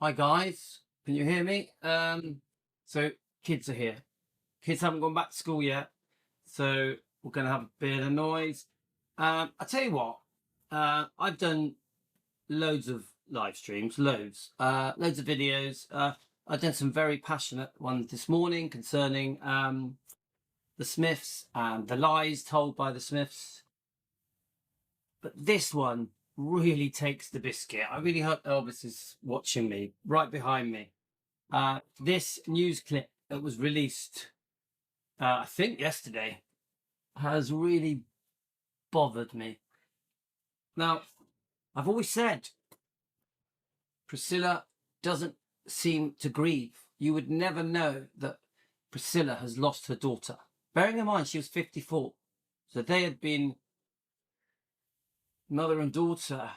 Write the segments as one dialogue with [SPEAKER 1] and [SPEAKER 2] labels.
[SPEAKER 1] Hi guys, can you hear me? So kids are here. Kids haven't gone back to school yet, so we're gonna have a bit of noise. I tell you what, I've done loads of live streams, loads of videos. I've done some very passionate ones this morning concerning the Smiths and the lies told by the Smiths. But this one really takes the biscuit. I really hope Elvis is watching me right behind me. This news clip that was released, I think yesterday, has really bothered me. Now, I've always said Priscilla doesn't seem to grieve. You would never know that Priscilla has lost her daughter. Bearing in mind she was 54, so they had been mother and daughter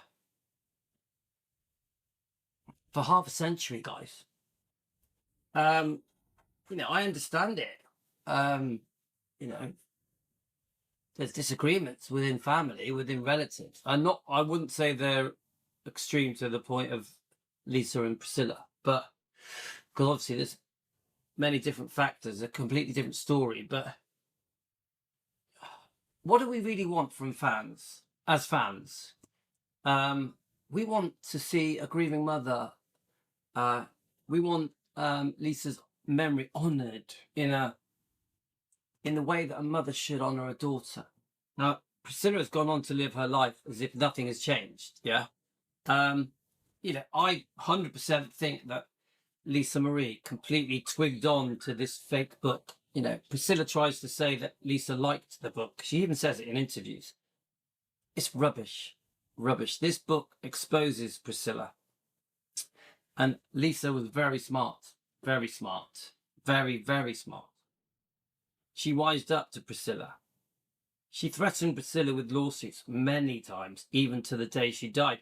[SPEAKER 1] for half a century, guys. I understand it. There's disagreements within family, within relatives. I wouldn't say they're extreme to the point of Lisa and Priscilla, but because obviously there's many different factors, a completely different story. But what do we really want from fans? As fans, we want to see a grieving mother. We want Lisa's memory honoured in the way that a mother should honour a daughter. Now, Priscilla has gone on to live her life as if nothing has changed. Yeah. I 100% think that Lisa Marie completely twigged on to this fake book. Priscilla tries to say that Lisa liked the book. She even says it in interviews. It's rubbish. Rubbish. This book exposes Priscilla. And Lisa was very smart. Very smart. Very, very smart. She wised up to Priscilla. She threatened Priscilla with lawsuits many times, even to the day she died.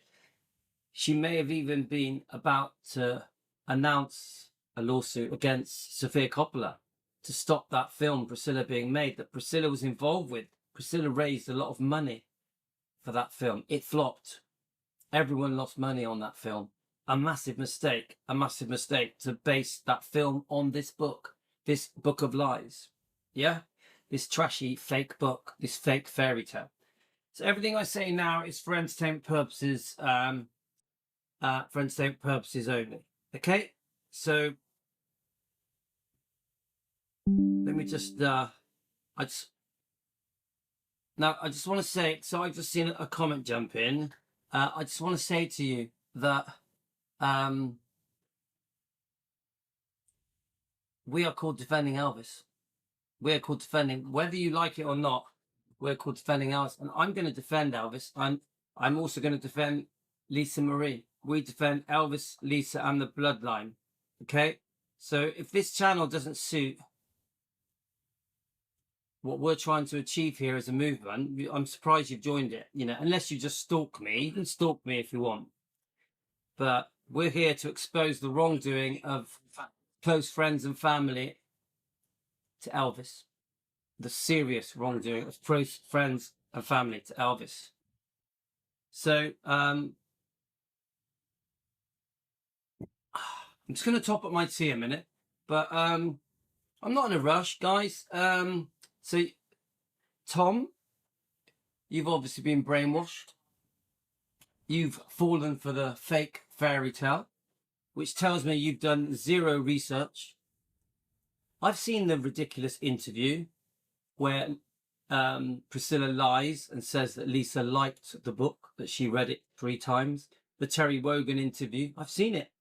[SPEAKER 1] She may have even been about to announce a lawsuit against Sofia Coppola to stop that film, Priscilla, being made, that Priscilla was involved with. Priscilla raised a lot of money for that film. It flopped. Everyone lost money on that film. A massive mistake to base that film on this book of lies. Yeah? This trashy fake book, this fake fairy tale. So everything I say now is for entertainment purposes, only. Okay? So let me just I just want to say, so I've just seen a comment jump in. I just want to say to you that we are called Defending Elvis. We are called defending, whether you like it or not, we're called Defending Elvis. And I'm going to defend Elvis. I'm also going to defend Lisa Marie. We defend Elvis, Lisa, and the bloodline. Okay? So if this channel doesn't suit what we're trying to achieve here as a movement, I'm surprised you've joined it. Unless you just stalk me. You can stalk me if you want. But we're here to expose the wrongdoing of close friends and family to Elvis. The serious wrongdoing of close friends and family to Elvis. So I'm just going to top up my tea a minute, but I'm not in a rush, guys. So Tom, you've obviously been brainwashed. You've fallen for the fake fairy tale, which tells me you've done zero research. I've seen the ridiculous interview where Priscilla lies and says that Lisa liked the book, that she read it 3 times. The Terry Wogan interview, I've seen it.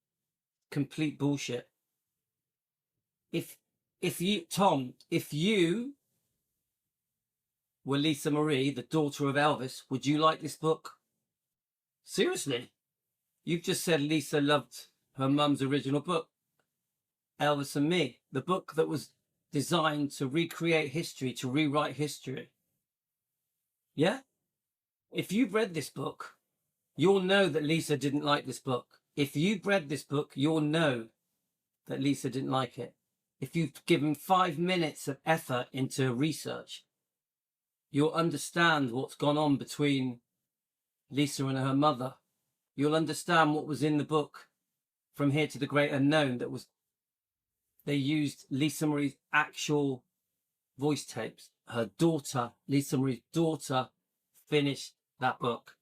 [SPEAKER 1] Complete bullshit. If you were Lisa Marie, the daughter of Elvis, would you like this book? Seriously? You've just said Lisa loved her mum's original book, Elvis and Me, the book that was designed to recreate history, to rewrite history. Yeah? If you've read this book, you'll know that Lisa didn't like this book. If you've read this book, you'll know that Lisa didn't like it. If you've given 5 minutes of effort into research, you'll understand what's gone on between Lisa and her mother. You'll understand what was in the book. From Here to the Great Unknown they used Lisa Marie's actual voice tapes. Her daughter, Lisa Marie's daughter, finished that book.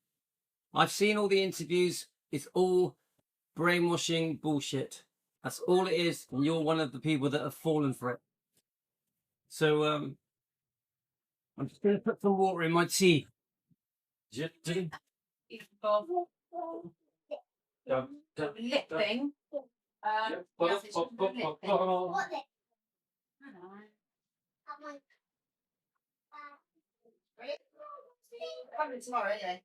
[SPEAKER 1] I've seen all the interviews. It's all brainwashing bullshit. That's all it is, and you're one of the people that have fallen for it. So I'm just going to put some water in my tea.
[SPEAKER 2] Lip thing. Coming tomorrow, yeah.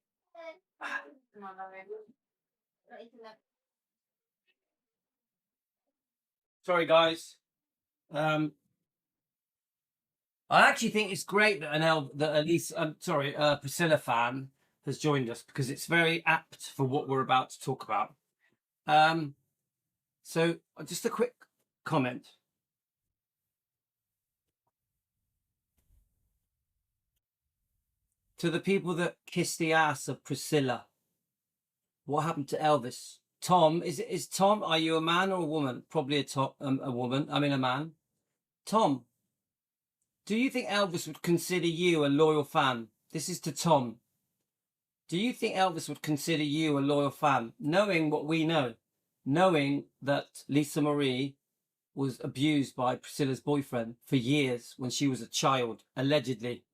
[SPEAKER 1] Sorry, guys. I actually think it's great that Priscilla fan has joined us, because it's very apt for what we're about to talk about. So just a quick comment. To the people that kiss the ass of Priscilla, what happened to Elvis? Tom, is Tom, are you a man or a woman? Probably a woman, I mean a man. Tom, do you think Elvis would consider you a loyal fan? This is to Tom. Do you think Elvis would consider you a loyal fan, knowing what we know, knowing that Lisa Marie was abused by Priscilla's boyfriend for years when she was a child, allegedly?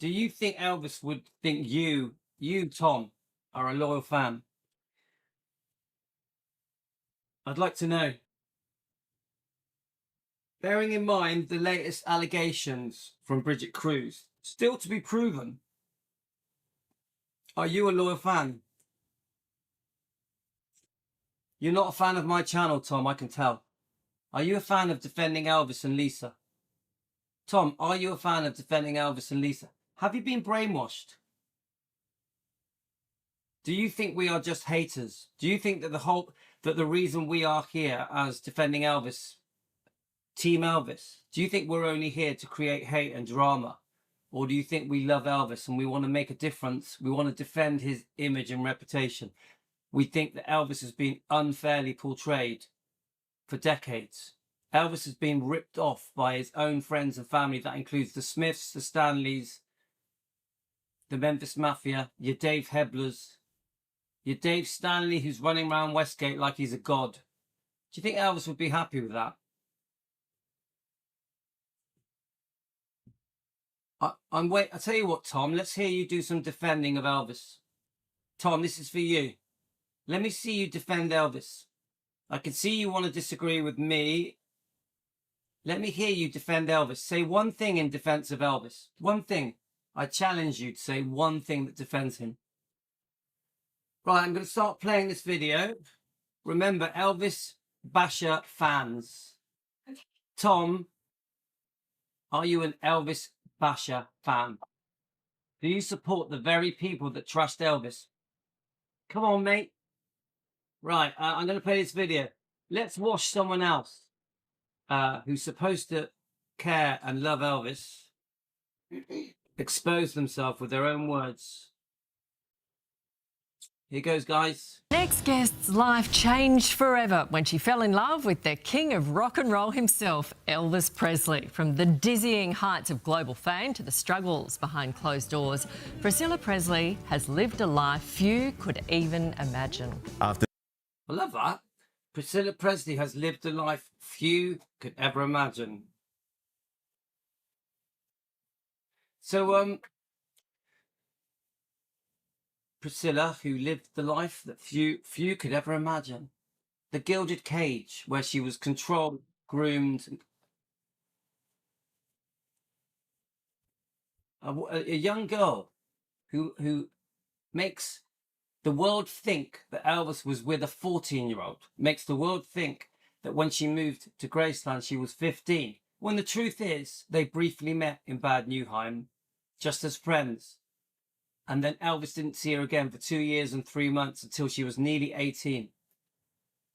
[SPEAKER 1] Do you think Elvis would think you, Tom, are a loyal fan? I'd like to know. Bearing in mind the latest allegations from Bridget Cruz, still to be proven, are you a loyal fan? You're not a fan of my channel, Tom, I can tell. Are you a fan of defending Elvis and Lisa? Tom, are you a fan of defending Elvis and Lisa? Have you been brainwashed? Do you think we are just haters? Do you think that the reason we are here as defending Elvis, Team Elvis, do you think we're only here to create hate and drama? Or do you think we love Elvis and we want to make a difference? We want to defend his image and reputation. We think that Elvis has been unfairly portrayed for decades. Elvis has been ripped off by his own friends and family. That includes the Smiths, the Stanleys, the Memphis Mafia, your Dave Heblers, your Dave Stanley, who's running around Westgate like he's a god. Do you think Elvis would be happy with that? I tell you what, Tom, let's hear you do some defending of Elvis. Tom, this is for you. Let me see you defend Elvis. I can see you want to disagree with me. Let me hear you defend Elvis. Say one thing in defense of Elvis. One thing. I challenge you to say one thing that defends him. Right, I'm going to start playing this video. Remember, Elvis Basher fans. Tom, are you an Elvis Basher fan? Do you support the very people that trashed Elvis? Come on, mate. Right, I'm going to play this video. Let's watch someone else who's supposed to care and love Elvis expose themselves with their own words. Here goes, guys.
[SPEAKER 3] Next guest's life changed forever when she fell in love with the king of rock and roll himself, Elvis Presley. From the dizzying heights of global fame to the struggles behind closed doors, Priscilla Presley has lived a life few could even imagine.
[SPEAKER 1] I love that. Priscilla Presley has lived a life few could ever imagine. So, Priscilla, who lived the life that few could ever imagine. The gilded cage, where she was controlled, groomed. A young girl who makes the world think that Elvis was with a 14-year-old. Makes the world think that when she moved to Graceland, she was 15. When the truth is, they briefly met in Bad Neuheim, just as friends. And then Elvis didn't see her again for 2 years and 3 months until she was nearly 18.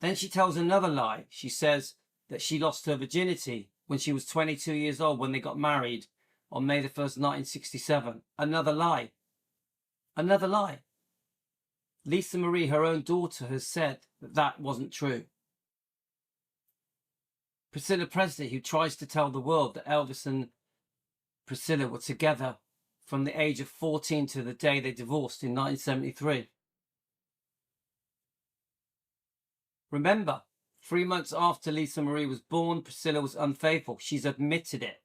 [SPEAKER 1] Then she tells another lie. She says that she lost her virginity when she was 22 years old when they got married on May the 1st, 1967. Another lie. Another lie. Lisa Marie, her own daughter, has said that that wasn't true. Priscilla Presley, who tries to tell the world that Elvis and Priscilla were together from the age of 14 to the day they divorced in 1973. Remember, 3 months after Lisa Marie was born, Priscilla was unfaithful. She's admitted it.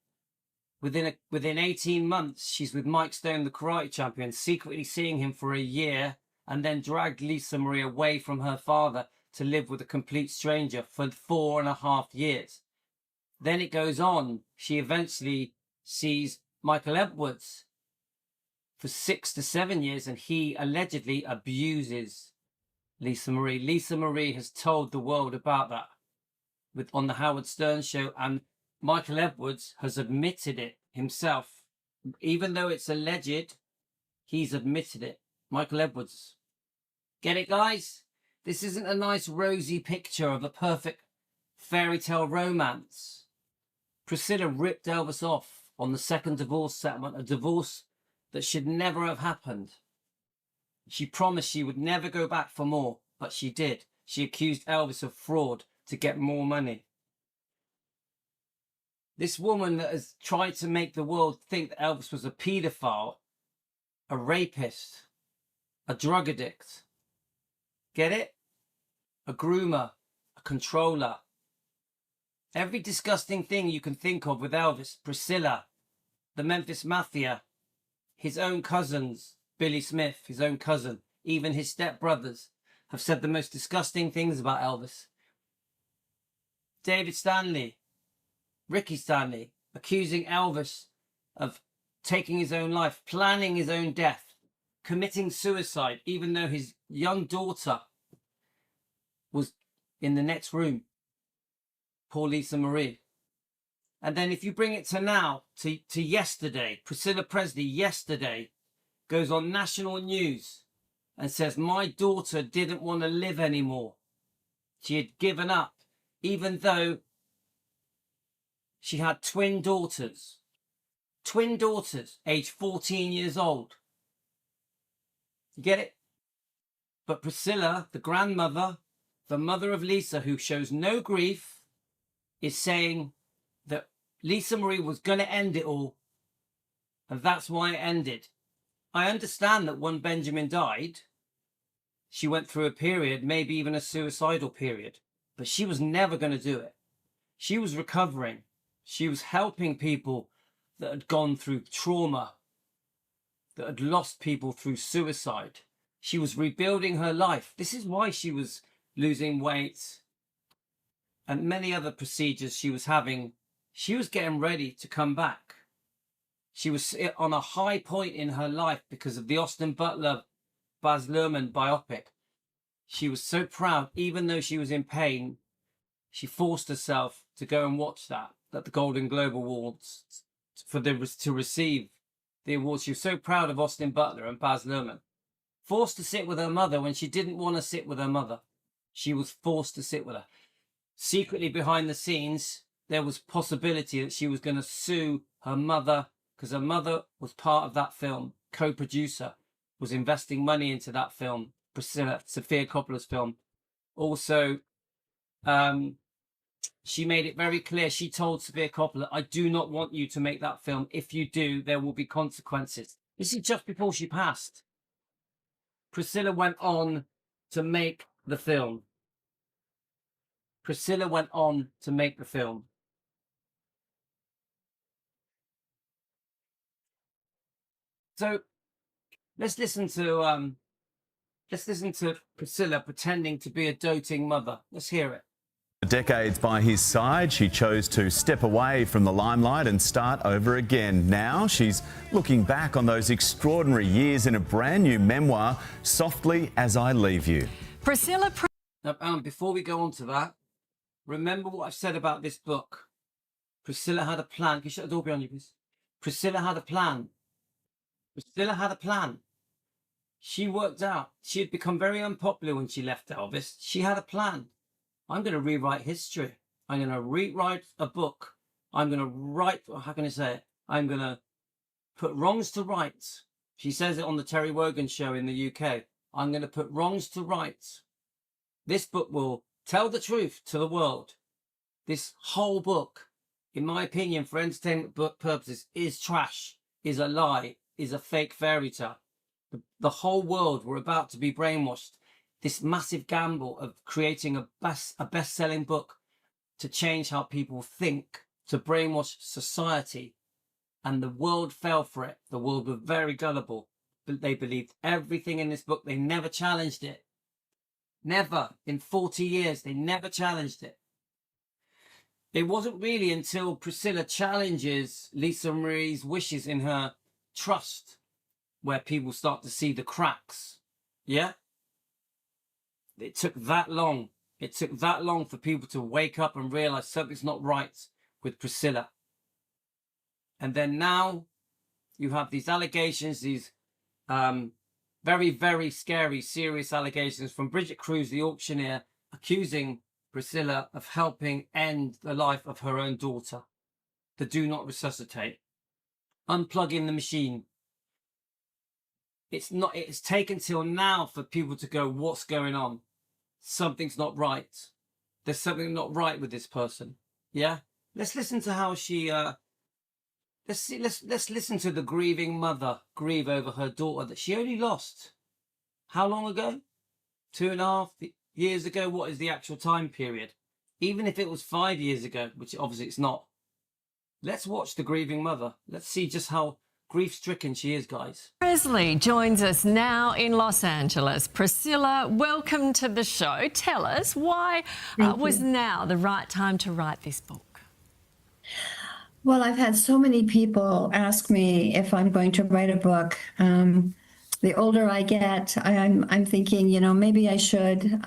[SPEAKER 1] Within 18 months, she's with Mike Stone, the karate champion, secretly seeing him for a year, and then dragged Lisa Marie away from her father to live with a complete stranger for 4.5 years. Then it goes on. She eventually sees Michael Edwards for 6 to 7 years, and he allegedly abuses Lisa Marie. Lisa Marie has told the world about that on the Howard Stern show, and Michael Edwards has admitted it himself. Even though it's alleged, he's admitted it. Michael Edwards. Get it, guys? This isn't a nice rosy picture of a perfect fairy tale romance. Priscilla ripped Elvis off on the second divorce settlement, a divorce that should never have happened. She promised she would never go back for more, but she did. She accused Elvis of fraud to get more money. This woman that has tried to make the world think that Elvis was a paedophile, a rapist, a drug addict. Get it? A groomer, a controller. Every disgusting thing you can think of with Elvis, Priscilla, the Memphis Mafia, his own cousins, Billy Smith, his own cousin, even his stepbrothers have said the most disgusting things about Elvis. David Stanley, Ricky Stanley, accusing Elvis of taking his own life, planning his own death, committing suicide, even though his young daughter was in the next room. Poor Lisa Marie. And then if you bring it to now, to yesterday, Priscilla Presley yesterday goes on national news and says, my daughter didn't want to live anymore. She had given up, even though she had twin daughters, aged 14 years old. You get it? But Priscilla, the grandmother, the mother of Lisa, who shows no grief, is saying that Lisa Marie was going to end it all, and that's why it ended. I understand that when Benjamin died, she went through a period, maybe even a suicidal period, but she was never going to do it. She was recovering. She was helping people that had gone through trauma, that had lost people through suicide. She was rebuilding her life. This is why she was losing weight and many other procedures she was having. She was getting ready to come back. She was on a high point in her life because of the Austin Butler, Baz Luhrmann biopic. She was so proud, even though she was in pain, she forced herself to go and watch that at the Golden Globe Awards to receive the awards. She was so proud of Austin Butler and Baz Luhrmann. Forced to sit with her mother when she didn't want to sit with her mother. She was forced to sit with her. Secretly behind the scenes, there was possibility that she was going to sue her mother because her mother was part of that film, co-producer, was investing money into that film, Sofia Coppola's film. Also, she made it very clear. She told Sofia Coppola, I do not want you to make that film. If you do, there will be consequences. This is just before she passed. Priscilla went on to make the film. Priscilla went on to make the film. So let's listen to Priscilla pretending to be a doting mother. Let's hear it.
[SPEAKER 4] Decades by his side, she chose to step away from the limelight and start over again. Now she's looking back on those extraordinary years in a brand new memoir, Softly As I Leave You.
[SPEAKER 3] Priscilla
[SPEAKER 1] Now, before we go on to that, remember what I've said about this book. Priscilla had a plan. Can you shut the door behind you, please? Priscilla had a plan. Priscilla had a plan. She worked out. She had become very unpopular when she left Elvis. She had a plan. I'm going to rewrite history. I'm going to rewrite a book. I'm going to write, how can I say it? I'm going to put wrongs to rights. She says it on the Terry Wogan show in the UK. I'm going to put wrongs to rights. This book will tell the truth to the world. This whole book, in my opinion, for entertainment book purposes, is trash, is a lie, is a fake fairy tale. The whole world were about to be brainwashed. This massive gamble of creating a best-selling book to change how people think, to brainwash society, and the world fell for it. The world were very gullible, but they believed everything in this book. They never challenged it. Never. In 40 years, they never challenged it. It wasn't really until Priscilla challenges Lisa Marie's wishes in her trust where people start to see the cracks. Yeah? It took that long. It took that long for people to wake up and realize something's not right with Priscilla. And then now you have these allegations, these very, very scary, serious allegations from Bridget Cruz, the auctioneer, accusing Priscilla of helping end the life of her own daughter. The do not resuscitate. Unplugging the machine. It's taken till now for people to go, what's going on? Something's not right. There's something not right with this person. Yeah? Let's listen to how she let's listen to the grieving mother grieve over her daughter that she only lost. How long ago? 2.5 years ago? What is the actual time period? Even if it was 5 years ago, which obviously it's not. Let's watch the grieving mother. Let's see just how grief-stricken she is, guys.
[SPEAKER 3] Presley joins us now in Los Angeles. Priscilla, welcome to the show. Tell us why was now the right time to write this book?
[SPEAKER 5] Well, I've had so many people ask me if I'm going to write a book. The older I get, I'm thinking, you know, maybe I should.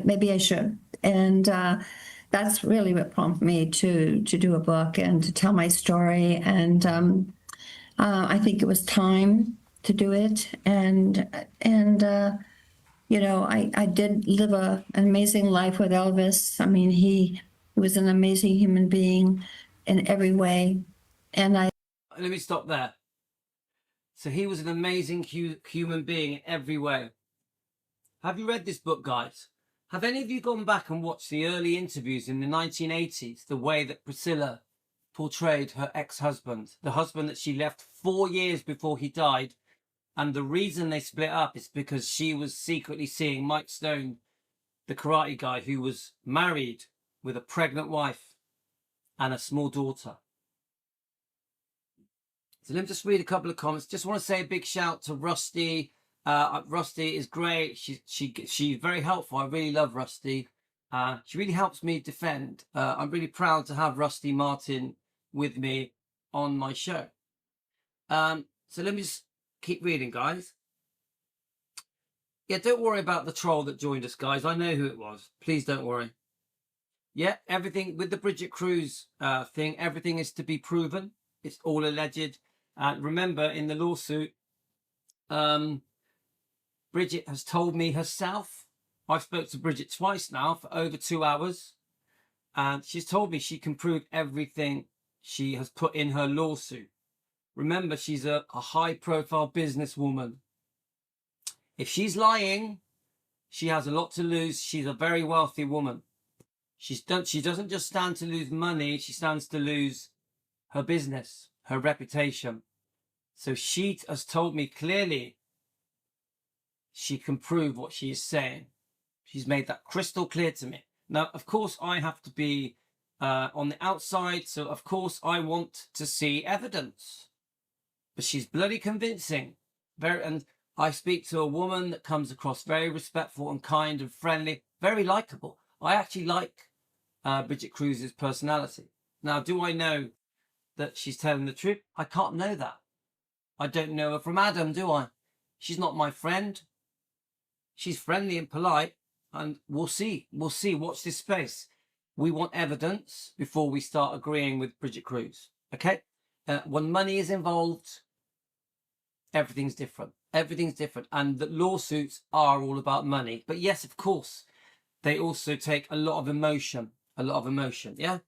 [SPEAKER 5] Maybe I should, and that's really what prompted me to do a book and to tell my story. And I think it was time to do it. And you know, I did live an amazing life with Elvis. I mean, he was an amazing human being in every way. And let
[SPEAKER 1] me stop there. So he was an amazing human being in every way. Have you read this book, guys? Have any of you gone back and watched the early interviews in the 1980s, the way that Priscilla portrayed her ex-husband, the husband that she left 4 years before he died? And the reason they split up is because she was secretly seeing Mike Stone, the karate guy, who was married with a pregnant wife and a small daughter. So let me just read a couple of comments. Just want to say a big shout to Rusty. Rusty is great. She's very helpful. I really love Rusty. She really helps me defend. I'm really proud to have Rusty Martin with me on my show. So let me just keep reading, guys. Yeah, don't worry about the troll that joined us, guys. I know who it was. Please don't worry. Yeah, everything with the Bridget Cruz thing, everything is to be proven. It's all alleged. Remember, in the lawsuit, Bridget has told me herself. I've spoke to Bridget twice now for over 2 hours. And she's told me she can prove everything she has put in her lawsuit. Remember, she's a high-profile businesswoman. If she's lying, she has a lot to lose. She's a very wealthy woman. She doesn't just stand to lose money, she stands to lose her business, her reputation. So she has told me clearly she can prove what she is saying. She's made that crystal clear to me. Now, of course, I have to be on the outside, so of course I want to see evidence. But she's bloody convincing. And I speak to a woman that comes across very respectful and kind and friendly, very likable. I actually like Bridget Cruz's personality. Now, do I know that she's telling the truth? I can't know that. I don't know her from Adam, do I? She's not my friend. She's friendly and polite, and we'll see. We'll see. Watch this space. We want evidence before we start agreeing with Bridget Cruz. Okay? When money is involved, everything's different. Everything's different. And the lawsuits are all about money. But yes, of course, they also take a lot of emotion. A lot of emotion, yeah?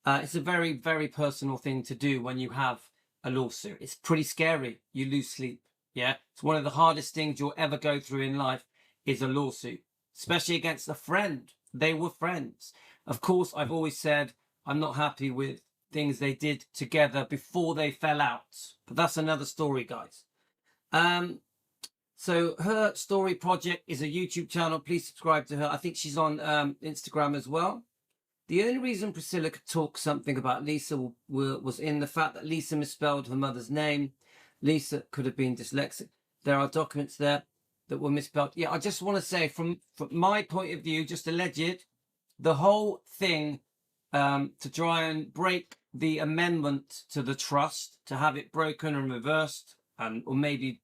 [SPEAKER 1] It's a very, very personal thing to do when you have a lawsuit. It's pretty scary. You lose sleep, yeah? It's one of the hardest things you'll ever go through in life is a lawsuit, especially against a friend. they were friends. Of course, I've always said I'm not happy with things they did together before they fell out, but that's another story, guys. So her story project is a YouTube channel. Please subscribe to her. I think she's on Instagram as well. The only reason Priscilla could talk something about Lisa was in the fact that Lisa misspelled her mother's name. Lisa could have been dyslexic. There are documents there that were misspelled. Yeah, I just want to say from my point of view, just alleged, the whole thing to try and break the amendment to the trust, to have it broken and reversed, or maybe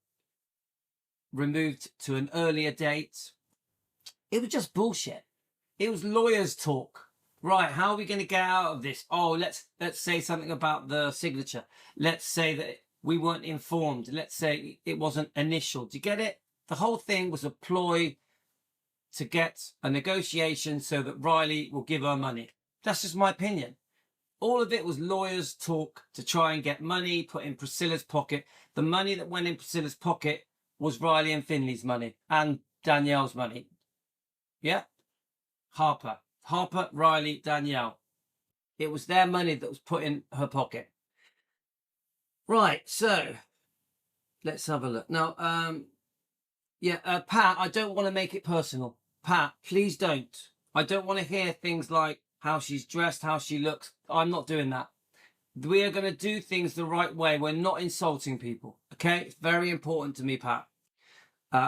[SPEAKER 1] removed to an earlier date, it was just bullshit. It was lawyers' talk. Right, how are we going to get out of this? Oh, let's say something about the signature. Let's say that we weren't informed. Let's say it wasn't initial. Do you get it? The whole thing was a ploy to get a negotiation so that Riley will give her money. That's just my opinion. All of it was lawyers' talk to try and get money put in Priscilla's pocket. The money that went in Priscilla's pocket was Riley and Finley's money and Danielle's money. Yeah? Harper, Riley, Danielle. It was their money that was put in her pocket. Right, so let's have a look. Now, Pat, I don't want to make it personal. Pat, please don't. I don't want to hear things like how she's dressed, how she looks. I'm not doing that. We are going to do things the right way. We're not insulting people, okay? It's very important to me, Pat.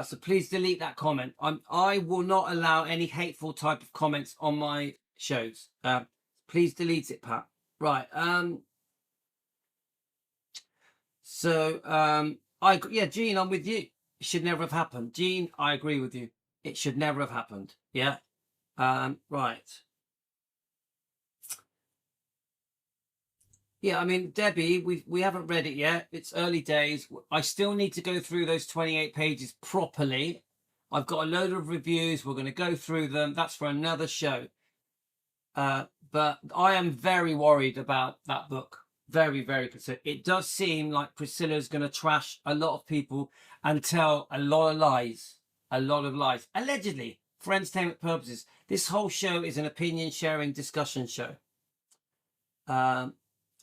[SPEAKER 1] So please delete that comment. I will not allow any hateful type of comments on my shows. Please delete it, Pat. Right. Gene, I'm with you. It should never have happened. Gene, I agree with you. It should never have happened. Yeah. Right. Yeah, I mean, Debbie, we haven't read it yet. It's early days. I still need to go through those 28 pages properly. I've got a load of reviews. We're going to go through them. That's for another show. But I am very worried about that book. Very, very concerned. It does seem like Priscilla's going to trash a lot of people and tell a lot of lies. A lot of lies. Allegedly, for entertainment purposes. This whole show is an opinion-sharing discussion show.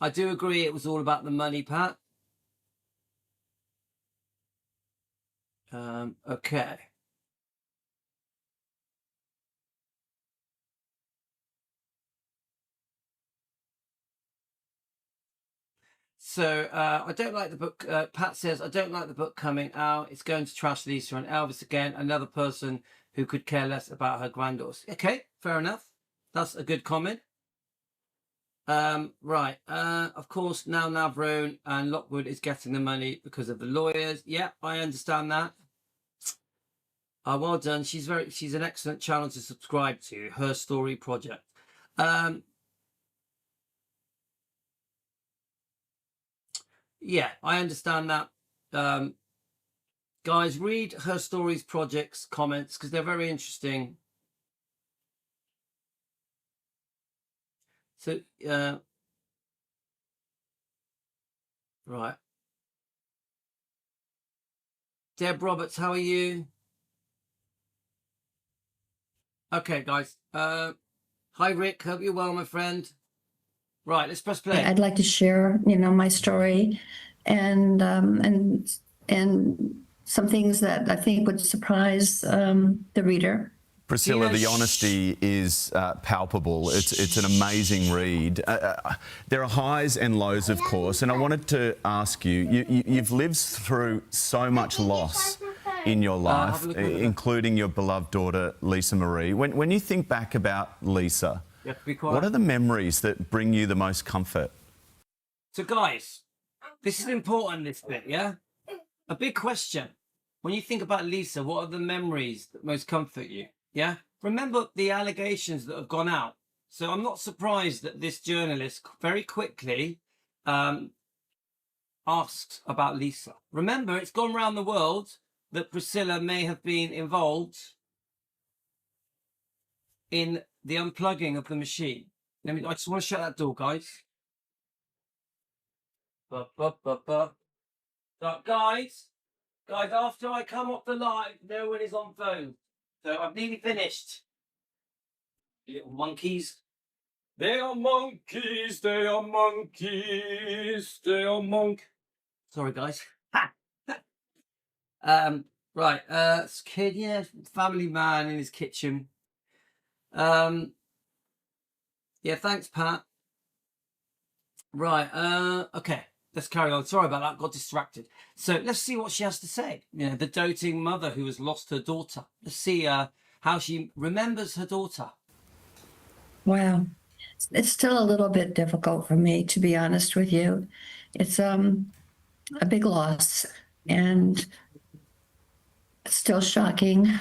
[SPEAKER 1] I do agree it was all about the money, Pat. Okay. So I don't like the book. Pat says, I don't like the book coming out. It's going to trash Lisa and Elvis again. Another person who could care less about her granddaughters. Okay, fair enough. That's a good comment. Right. Of course, now Navrone and Lockwood is getting the money because of the lawyers. Yeah, I understand that. Well done. She's an excellent channel to subscribe to. Her Story Project. Yeah, I understand that. Guys, read Her Stories Project's comments because they're very interesting. So, right. Deb Roberts, how are you? Okay, guys. Hi, Rick. Hope you're well, my friend. Right, let's press play.
[SPEAKER 5] I'd like to share, my story and some things that I think would surprise the reader.
[SPEAKER 4] Priscilla, the honesty is palpable. It's an amazing read. There are highs and lows, of course, and I wanted to ask you've lived through so much loss in your life, including your beloved daughter, Lisa Marie. When you think back about Lisa, what are the memories that bring you the most comfort?
[SPEAKER 1] So, guys, this is important, this bit, yeah? A big question. When you think about Lisa, what are the memories that most comfort you? Yeah, remember the allegations that have gone out. So I'm not surprised that this journalist very quickly asks about Lisa. Remember, it's gone around the world that Priscilla may have been involved in the unplugging of the machine. I just want to shut that door, guys. Guys, after I come off the live, no one is on phone. So I've nearly finished. Little monkeys.
[SPEAKER 2] They are monkeys, they are monkeys, they are monkeys.
[SPEAKER 1] Sorry, guys. Right. Kid, yeah, family man in his kitchen. Yeah, thanks, Pat. Right. Okay. Let's carry on. Sorry about that. Got distracted. So let's see what she has to say. You know, the doting mother who has lost her daughter. Let's see how she remembers her daughter.
[SPEAKER 5] Wow. It's still a little bit difficult for me, to be honest with you. It's a big loss and still shocking.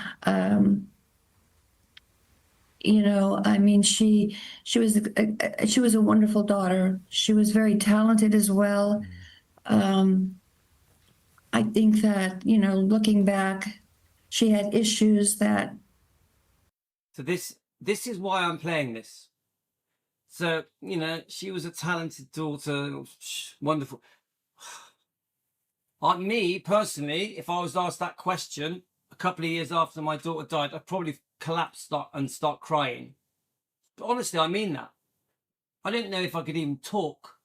[SPEAKER 5] You know, I mean, she was a wonderful daughter. She was very talented as well. I think that, you know, looking back, she had issues that.
[SPEAKER 1] So this is why I'm playing this. So, you know, she was a talented daughter, wonderful. Me, personally, if I was asked that question a couple of years after my daughter died, I'd probably collapse and start crying. But honestly, I mean that. I didn't know if I could even talk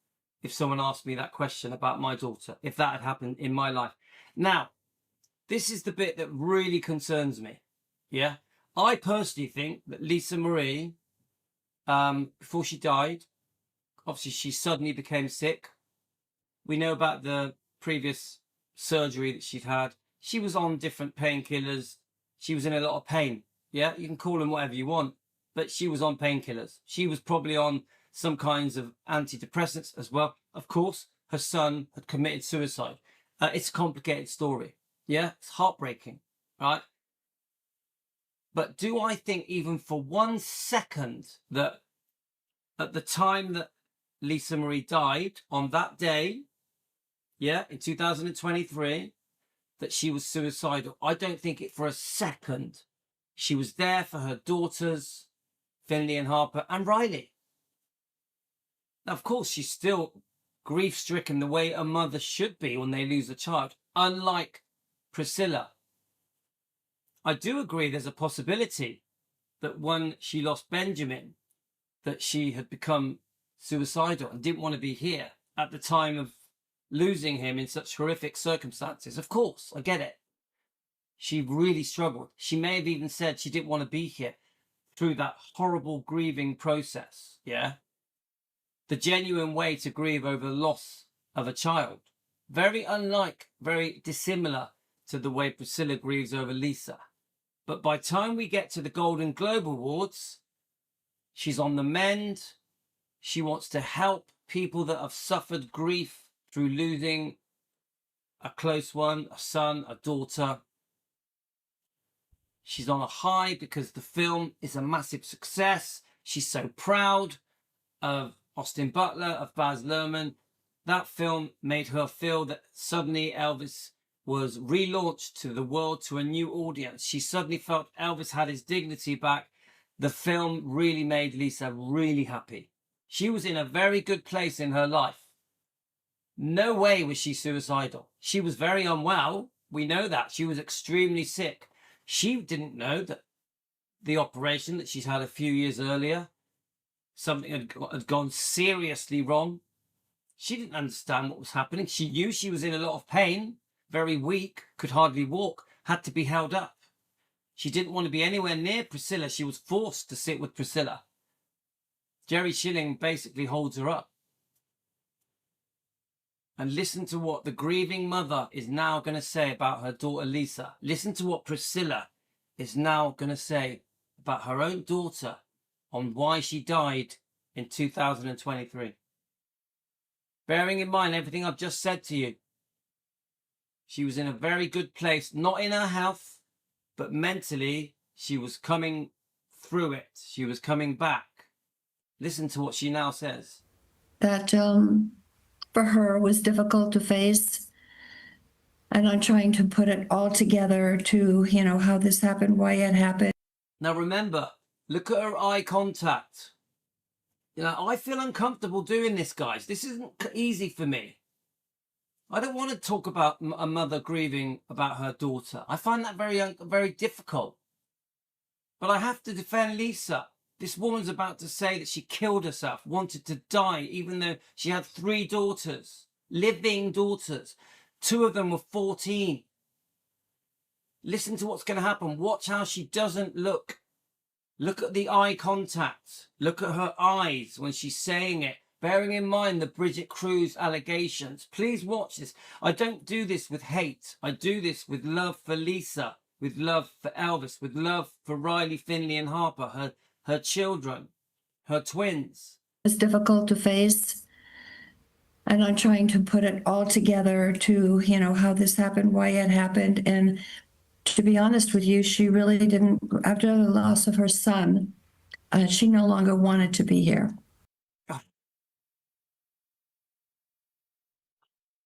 [SPEAKER 1] if someone asked me that question about my daughter, if that had happened in my life. Now, this is the bit that really concerns me. Yeah. I personally think that Lisa Marie, before she died, obviously she suddenly became sick. We know about the previous surgery that she'd had. She was on different painkillers. She was in a lot of pain. Yeah, you can call them whatever you want, but she was on painkillers. She was probably on some kinds of antidepressants as well. Of course, her son had committed suicide. It's a complicated story. Yeah, it's heartbreaking, right? But do I think even for 1 second that at the time that Lisa Marie died, on that day, yeah, in 2023, that she was suicidal? I don't think it for a second. She was there for her daughters, Finley and Harper, and Riley. Now, of course, she's still grief-stricken the way a mother should be when they lose a child, unlike Priscilla. I do agree there's a possibility that when she lost Benjamin, that she had become suicidal and didn't want to be here at the time of losing him in such horrific circumstances. Of course, I get it. She really struggled. She may have even said she didn't want to be here through that horrible grieving process. Yeah. The genuine way to grieve over the loss of a child. Very unlike, very dissimilar to the way Priscilla grieves over Lisa. But by the time we get to the Golden Globe Awards, she's on the mend. She wants to help people that have suffered grief through losing a close one, a son, a daughter. She's on a high because the film is a massive success. She's so proud of Austin Butler, of Baz Luhrmann. That film made her feel that suddenly Elvis was relaunched to the world, to a new audience. She suddenly felt Elvis had his dignity back. The film really made Lisa really happy. She was in a very good place in her life. No way was she suicidal. She was very unwell. We know that. She was extremely sick. She didn't know that the operation that she's had a few years earlier, something had gone seriously wrong. She didn't understand what was happening. She knew she was in a lot of pain, very weak, could hardly walk, had to be held up. She didn't want to be anywhere near Priscilla. She was forced to sit with Priscilla. Jerry Schilling basically holds her up. And listen to what the grieving mother is now going to say about her daughter Lisa. Listen to what Priscilla is now going to say about her own daughter on why she died in 2023. Bearing in mind everything I've just said to you, she was in a very good place, not in her health, but mentally she was coming through it. She was coming back. Listen to what she now says.
[SPEAKER 5] That for her was difficult to face. And I'm trying to put it all together to, you know, how this happened, why it happened.
[SPEAKER 1] Now remember, look at her eye contact. You know, I feel uncomfortable doing this, guys. This isn't easy for me. I don't want to talk about a mother grieving about her daughter. I find that very difficult. But I have to defend Lisa. This woman's about to say that she killed herself, wanted to die, even though she had 3 daughters, living daughters. 2 of them were 14. Listen to what's going to happen. Watch how she doesn't look. Look at the eye contact. Look at her eyes when she's saying it. Bearing in mind the Bridget Cruz allegations. Please watch this. I don't do this with hate. I do this with love for Lisa, with love for Elvis, with love for Riley, Finley and Harper, her children, her twins.
[SPEAKER 5] It's difficult to face. And I'm trying to put it all together to, you know, how this happened, why it happened. And to be honest with you, she really didn't, after the loss of her son, she no longer wanted to be here.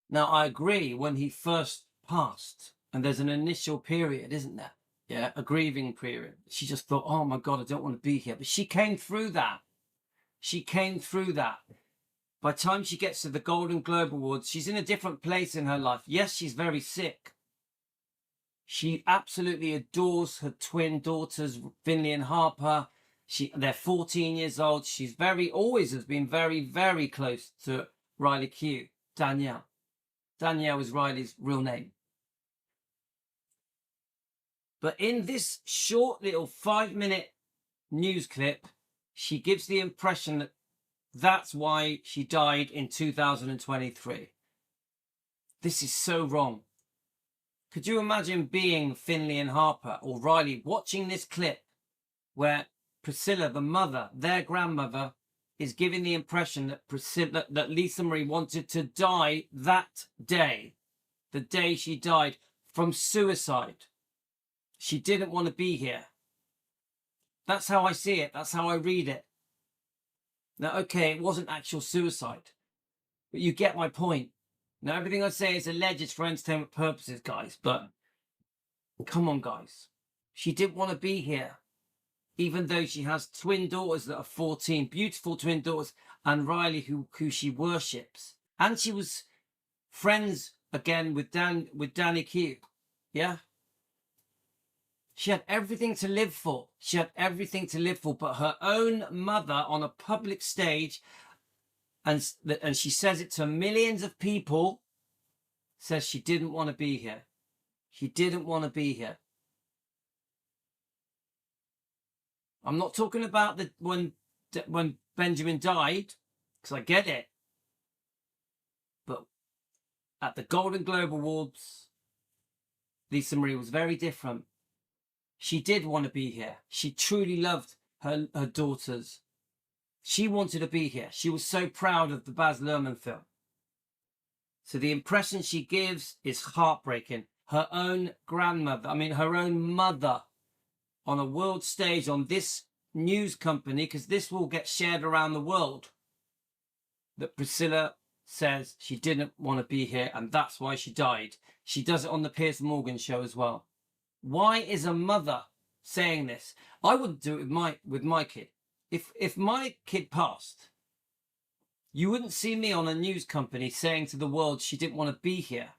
[SPEAKER 1] Now, I agree when he first passed, and there's an initial period, isn't there? Yeah, a grieving period. She just thought, oh my God, I don't want to be here. But she came through that. She came through that. By the time she gets to the Golden Globe Awards, she's in a different place in her life. Yes, she's very sick. She absolutely adores her twin daughters, Finley and Harper. They're 14 years old. She's always has been very, very close to Riley Q, Danielle. Danielle is Riley's real name. But in this short little 5-minute news clip, she gives the impression that that's why she died in 2023. This is so wrong. Could you imagine being Finley and Harper or Riley watching this clip where Priscilla, the mother, their grandmother, is giving the impression that that Lisa Marie wanted to die that day, the day she died from suicide. She didn't want to be here. That's how I see it. That's how I read it. Now, okay, it wasn't actual suicide, but you get my point. Now, everything I say is alleged for entertainment purposes, guys, but come on, guys. She didn't want to be here, even though she has twin daughters that are 14, beautiful twin daughters, and Riley, who she worships. And she was friends again with Danny Q. Yeah? She had everything to live for. She had everything to live for, but her own mother on a public stage, and she says it to millions of people, says she didn't want to be here. She didn't want to be here. I'm not talking about when Benjamin died, because I get it. But at the Golden Globe Awards, Lisa Marie was very different. She did want to be here. She truly loved her daughters. She wanted to be here. She was so proud of the Baz Luhrmann film. So the impression she gives is heartbreaking. Her own grandmother, her own mother, on a world stage on this news company, because this will get shared around the world, that Priscilla says she didn't want to be here and that's why she died. She does it on the Piers Morgan show as well. Why is a mother saying this? I wouldn't do it with my kid. If my kid passed, you wouldn't see me on a news company saying to the world she didn't want to be here.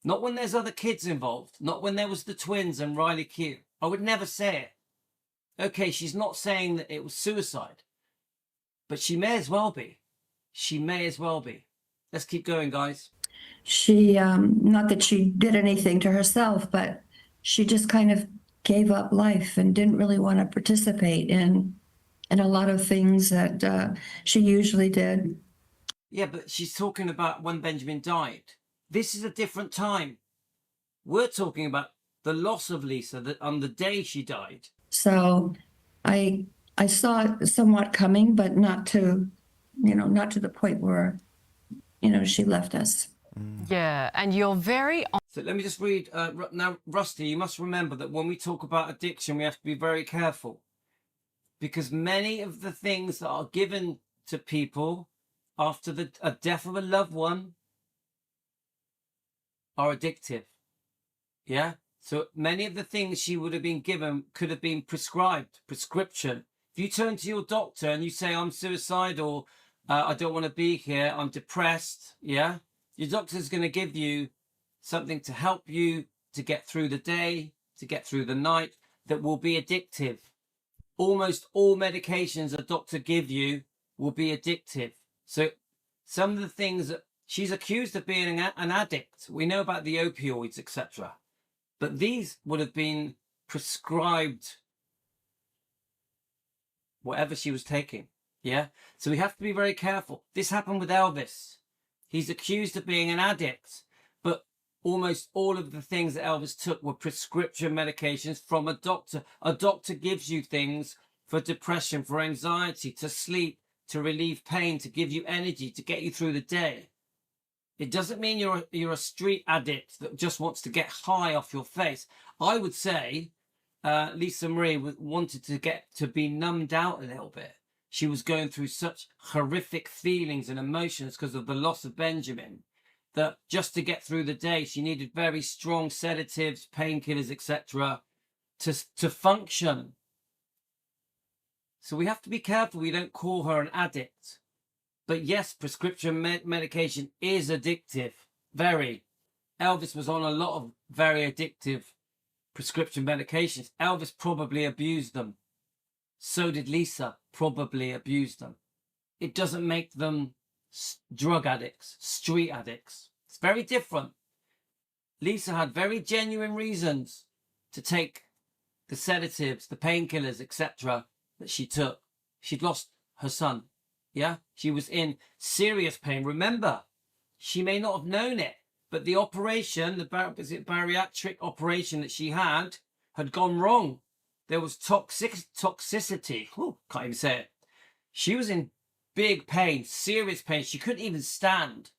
[SPEAKER 1] Not when there's other kids involved. Not when there was the twins and Riley Q. I would never say it. Okay, she's not saying that it was suicide, but she may as well be. She may as well be. Let's keep going, guys.
[SPEAKER 5] She, not that she did anything to herself, but she just kind of gave up life and didn't really want to participate in a lot of things that she usually did.
[SPEAKER 1] Yeah, but she's talking about when Benjamin died. This is a different time. We're talking about the loss of Lisa on the day she died.
[SPEAKER 5] So I saw it somewhat coming, but not to the point where, she left us.
[SPEAKER 3] Yeah, and you're very...
[SPEAKER 1] So let me just read. Now, Rusty, you must remember that when we talk about addiction, we have to be very careful. Because many of the things that are given to people after a death of a loved one are addictive. Yeah? So many of the things she would have been given could have been prescription. If you turn to your doctor and you say, I'm suicidal, I don't want to be here, I'm depressed, yeah? Your doctor's going to give you something to help you to get through the day, to get through the night, that will be addictive. almost all medications a doctor give you will be addictive. So some of the things that she's accused of being an addict, we know about the opioids, etc. But these would have been prescribed whatever she was taking. Yeah. So we have to be very careful. This happened with Elvis. He's accused of being an addict, but almost all of the things that Elvis took were prescription medications from a doctor. A doctor gives you things for depression, for anxiety, to sleep, to relieve pain, to give you energy, to get you through the day. It doesn't mean you're a street addict that just wants to get high off your face. I would say Lisa Marie wanted to be numbed out a little bit. She was going through such horrific feelings and emotions because of the loss of Benjamin, that just to get through the day, she needed very strong sedatives, painkillers, etc., to function. So we have to be careful we don't call her an addict. But yes, prescription medication is addictive. Very. Elvis was on a lot of very addictive prescription medications. Elvis probably abused them. So did Lisa, probably abused them. It doesn't make them drug addicts, street addicts. It's very different. Lisa had very genuine reasons to take the sedatives, the painkillers, etc. that she took. She'd lost her son. Yeah, she was in serious pain. Remember, she may not have known it, but the operation, the bariatric operation that she had gone wrong. There was toxicity. Oh, can't even say it. She was in big pain, serious pain. She couldn't even stand.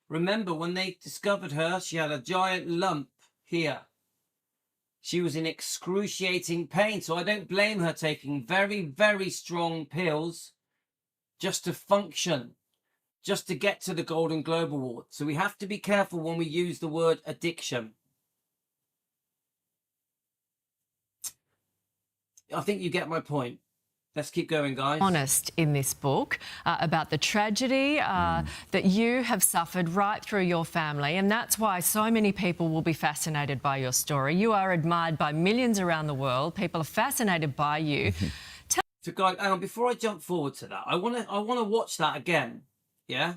[SPEAKER 1] Remember, when they discovered her, she had a giant lump here. She was in excruciating pain. So I don't blame her taking very, very strong pills just to function, just to get to the Golden Globe Award. So we have to be careful when we use the word addiction. I think you get my point. Let's keep going, guys.
[SPEAKER 3] Honest in this book about the tragedy that you have suffered right through your family, and that's why so many people will be fascinated by your story. You are admired by millions around the world. People are fascinated by you.
[SPEAKER 1] So, guys, hang on, before I jump forward to that, I want to watch that again. Yeah.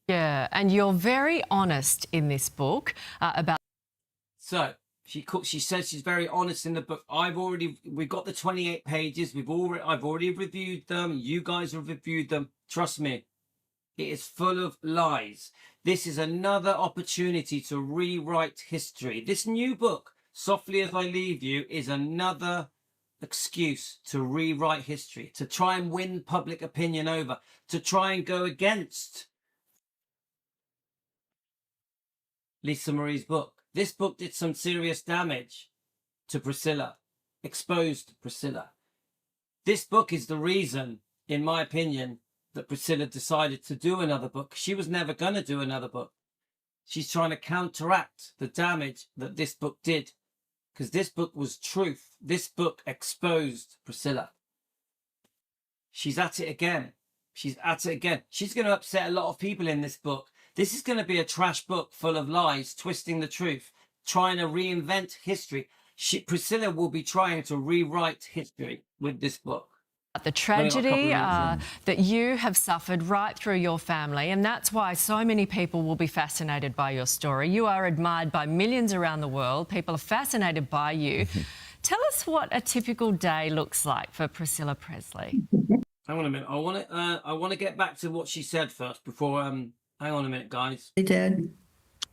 [SPEAKER 3] Yeah, and you're very honest in this book about.
[SPEAKER 1] So she says she's very honest in the book. We've got the 28 pages. I've already reviewed them. You guys have reviewed them. Trust me, it is full of lies. This is another opportunity to rewrite history. This new book, Softly as I Leave You, is another excuse to rewrite history, to try and win public opinion over, to try and go against Lisa Marie's book. This book did some serious damage to Priscilla, exposed Priscilla. This book is the reason, in my opinion, that Priscilla decided to do another book. She was never going to do another book. She's trying to counteract the damage that this book did, because this book was truth. This book exposed Priscilla. She's at it again. She's at it again. She's going to upset a lot of people in this book. This is going to be a trash book full of lies, twisting the truth, trying to reinvent history. Priscilla will be trying to rewrite history with this book.
[SPEAKER 3] The tragedy that you have suffered right through your family, and that's why so many people will be fascinated by your story. You are admired by millions around the world. People are fascinated by you. Tell us what a typical day looks like for Priscilla Presley.
[SPEAKER 1] Hang on a minute. I want to get back to what she said first before. Hang on a minute, guys.
[SPEAKER 5] They did.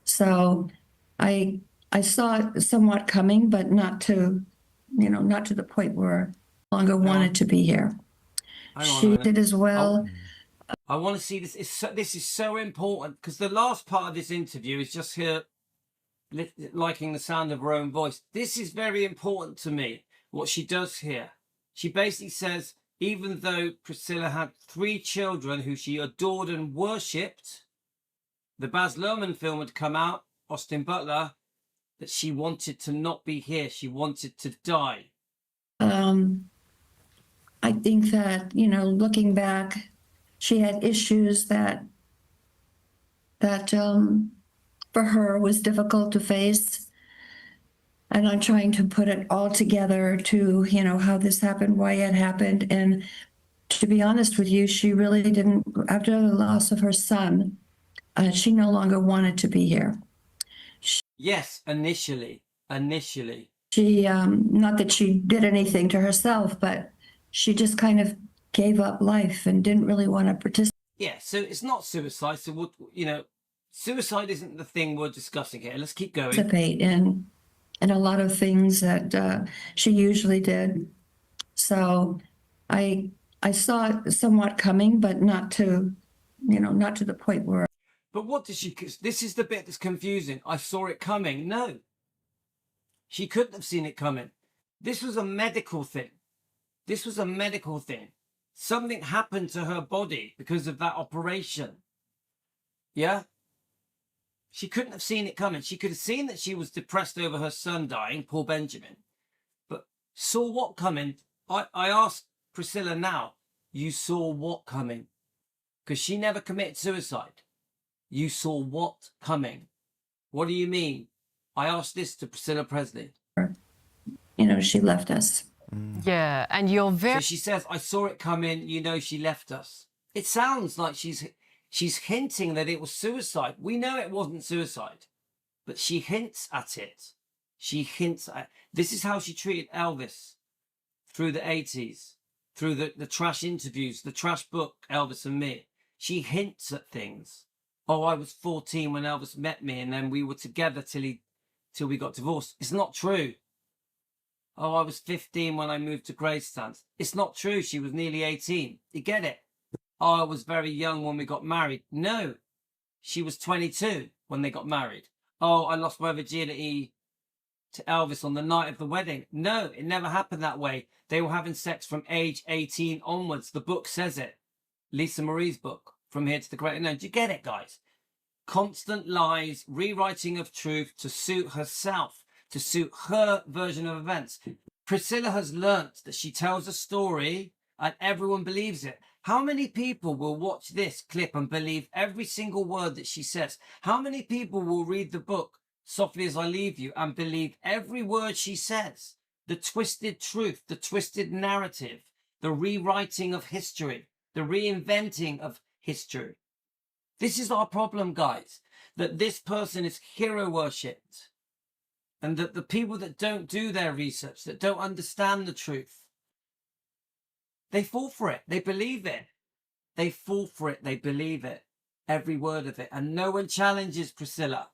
[SPEAKER 5] So I saw it somewhat coming, but not to the point where I no longer wanted to be here. She did as well.
[SPEAKER 1] I want to see this. This is so important, because the last part of this interview is just her liking the sound of her own voice. This is very important to me, what she does here. She basically says, even though Priscilla had 3 children who she adored and worshipped, the Baz Luhrmann film had come out, Austin Butler, that she wanted to not be here. She wanted to die.
[SPEAKER 5] I think that, looking back, she had issues that for her was difficult to face. And I'm trying to put it all together to, you know, how this happened, why it happened. And to be honest with you, she really didn't, after the loss of her son, she no longer wanted to be here.
[SPEAKER 1] Yes, initially.
[SPEAKER 5] She, not that she did anything to herself, but she just kind of gave up life and didn't really want to participate.
[SPEAKER 1] Yeah, so it's not suicide. So, you know, suicide isn't the thing we're discussing here. Let's keep going.
[SPEAKER 5] In a lot of things that she usually did. So I saw it somewhat coming, but not to, you know, not to the point where.
[SPEAKER 1] But what did she, this is the bit that's confusing. I saw it coming. No, she couldn't have seen it coming. This was a medical thing. Something happened to her body because of that operation. Yeah? She couldn't have seen it coming. She could have seen that she was depressed over her son dying, poor Benjamin. But saw what coming? I asked Priscilla now, you saw what coming? Because she never committed suicide. You saw what coming? What do you mean? I asked this to Priscilla Presley.
[SPEAKER 5] You know, she left us.
[SPEAKER 3] Yeah, and you're very...
[SPEAKER 1] So she says, I saw it coming, you know, she left us. It sounds like she's hinting that it was suicide. We know it wasn't suicide, but she hints at it. This is how she treated Elvis through the 80s, through the trash interviews, the trash book, Elvis and Me. She hints at things. Oh, I was 14 when Elvis met me, and then we were together till we got divorced. It's not true. Oh, I was 15 when I moved to Graceland. It's not true. She was nearly 18. You get it? Oh, I was very young when we got married. No, she was 22 when they got married. Oh, I lost my virginity to Elvis on the night of the wedding. No, it never happened that way. They were having sex from age 18 onwards. The book says it. Lisa Marie's book, From Here to the Great Unknown. Do you get it, guys? Constant lies, rewriting of truth to suit herself, to suit her version of events. Priscilla has learnt that she tells a story and everyone believes it. How many people will watch this clip and believe every single word that she says? How many people will read the book, Softly as I Leave You, and believe every word she says? The twisted truth, the twisted narrative, the rewriting of history, the reinventing of history. This is our problem, guys, that this person is hero worshipped, and that the people that don't do their research, that don't understand the truth, they fall for it. They believe it. They fall for it. They believe it. Every word of it. And no one challenges Priscilla.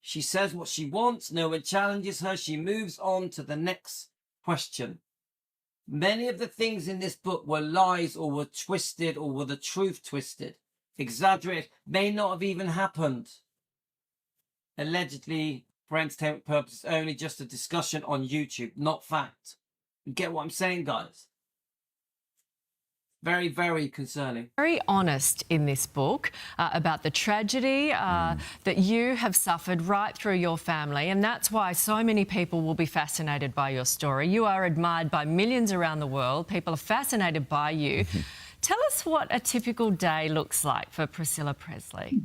[SPEAKER 1] She says what she wants. No one challenges her. She moves on to the next question. Many of the things in this book were lies or were twisted or were the truth twisted, exaggerated, may not have even happened. Allegedly, for entertainment purposes only, just a discussion on YouTube, not fact. You get what I'm saying, guys? Very, very concerning.
[SPEAKER 3] Very honest in this book about the tragedy that you have suffered right through your family, and that's why so many people will be fascinated by your story. You are admired by millions around the world. People are fascinated by you. Tell us what a typical day looks like for Priscilla Presley.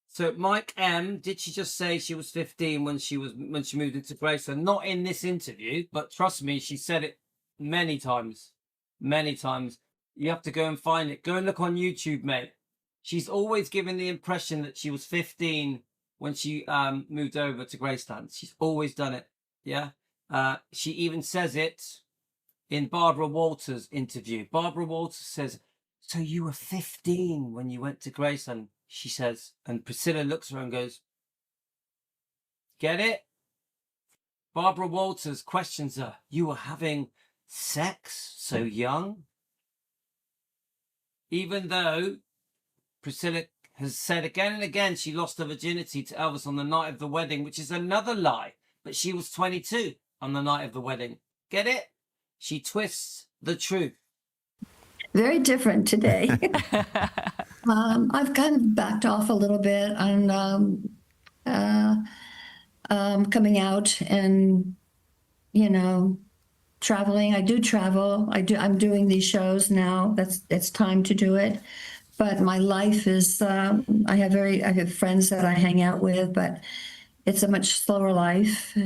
[SPEAKER 1] So, Mike M, did she just say she was 15 when she moved into Graceland? Not in this interview, but trust me, she said it many times. Many times. You have to go and find it. Go and look on YouTube, mate. She's always given the impression that she was 15 when she moved over to Graceland. She's always done it. Yeah. She even says it in Barbara Walters' interview. Barbara Walters says, so you were 15 when you went to Graceland, she says. And Priscilla looks at her and goes, get it? Barbara Walters questions her. You were having sex so young? Even though Priscilla has said again and again she lost her virginity to Elvis on the night of the wedding, which is another lie. But she was 22 on the night of the wedding. Get it? She twists the truth.
[SPEAKER 5] Very different today. I've kind of backed off a little bit on coming out and, you know, traveling. I do travel. I'm doing these shows now. It's time to do it. But my life is, I have friends that I hang out with, but it's a much slower life.
[SPEAKER 1] I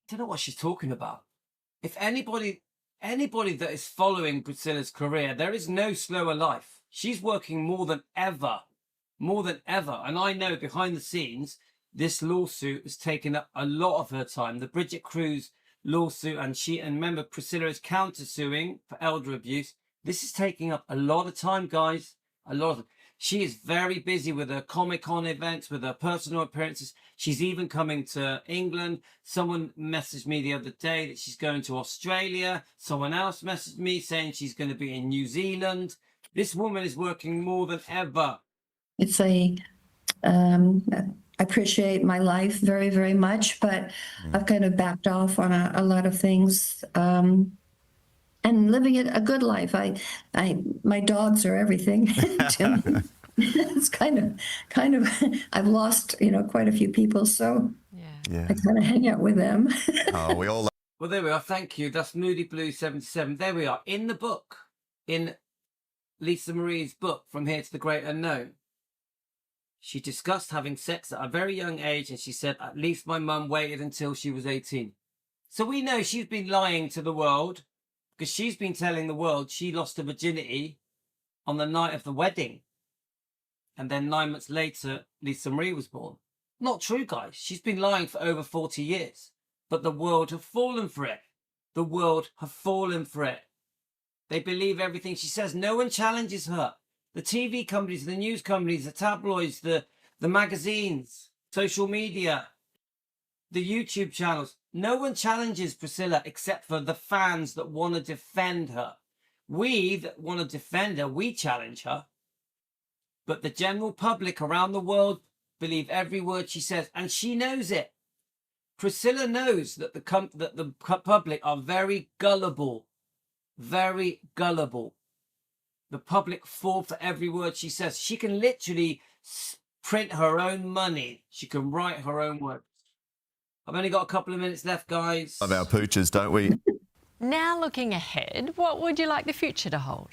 [SPEAKER 1] don't know what she's talking about. If anybody that is following Priscilla's career, there is no slower life. She's working more than ever. And I know behind the scenes, this lawsuit has taken up a lot of her time. The Bridget Cruz lawsuit, and remember, Priscilla is countersuing for elder abuse. This is taking up a lot of time, guys. A lot of. She is very busy with her Comic-Con events, with her personal appearances. She's even coming to England. Someone messaged me the other day that she's going to Australia. Someone else messaged me saying she's going to be in New Zealand. This woman is working more than ever.
[SPEAKER 5] It's I appreciate my life very, very much, but I've kind of backed off on a lot of things. And living a good life. My dogs are everything to me. It's kind of, I've lost, quite a few people, so
[SPEAKER 4] Yeah.
[SPEAKER 5] I kind of hang out with them.
[SPEAKER 4] Oh, we all.
[SPEAKER 1] Well, there we are. Thank you. That's Moody Blue 77. There we are. In the book, in Lisa Marie's book, From Here to the Great Unknown, she discussed having sex at a very young age, and she said, at least my mum waited until she was 18. So we know she's been lying to the world, because she's been telling the world she lost her virginity on the night of the wedding. And then 9 months later, Lisa Marie was born. Not true, guys. She's been lying for over 40 years. But the world have fallen for it. The world have fallen for it. They believe everything she says. No one challenges her. The TV companies, the news companies, the tabloids, the magazines, social media, the YouTube channels. No one challenges Priscilla except for the fans that want to defend her. We that want to defend her, we challenge her. But the general public around the world believe every word she says, and she knows it. Priscilla knows that the public are very gullible. Very gullible. The public fall for every word she says. She can literally print her own money. She can write her own words. I've only got a couple of minutes left, guys.
[SPEAKER 4] Love our pooches, don't we?
[SPEAKER 3] Now looking ahead, what would you like the future to hold?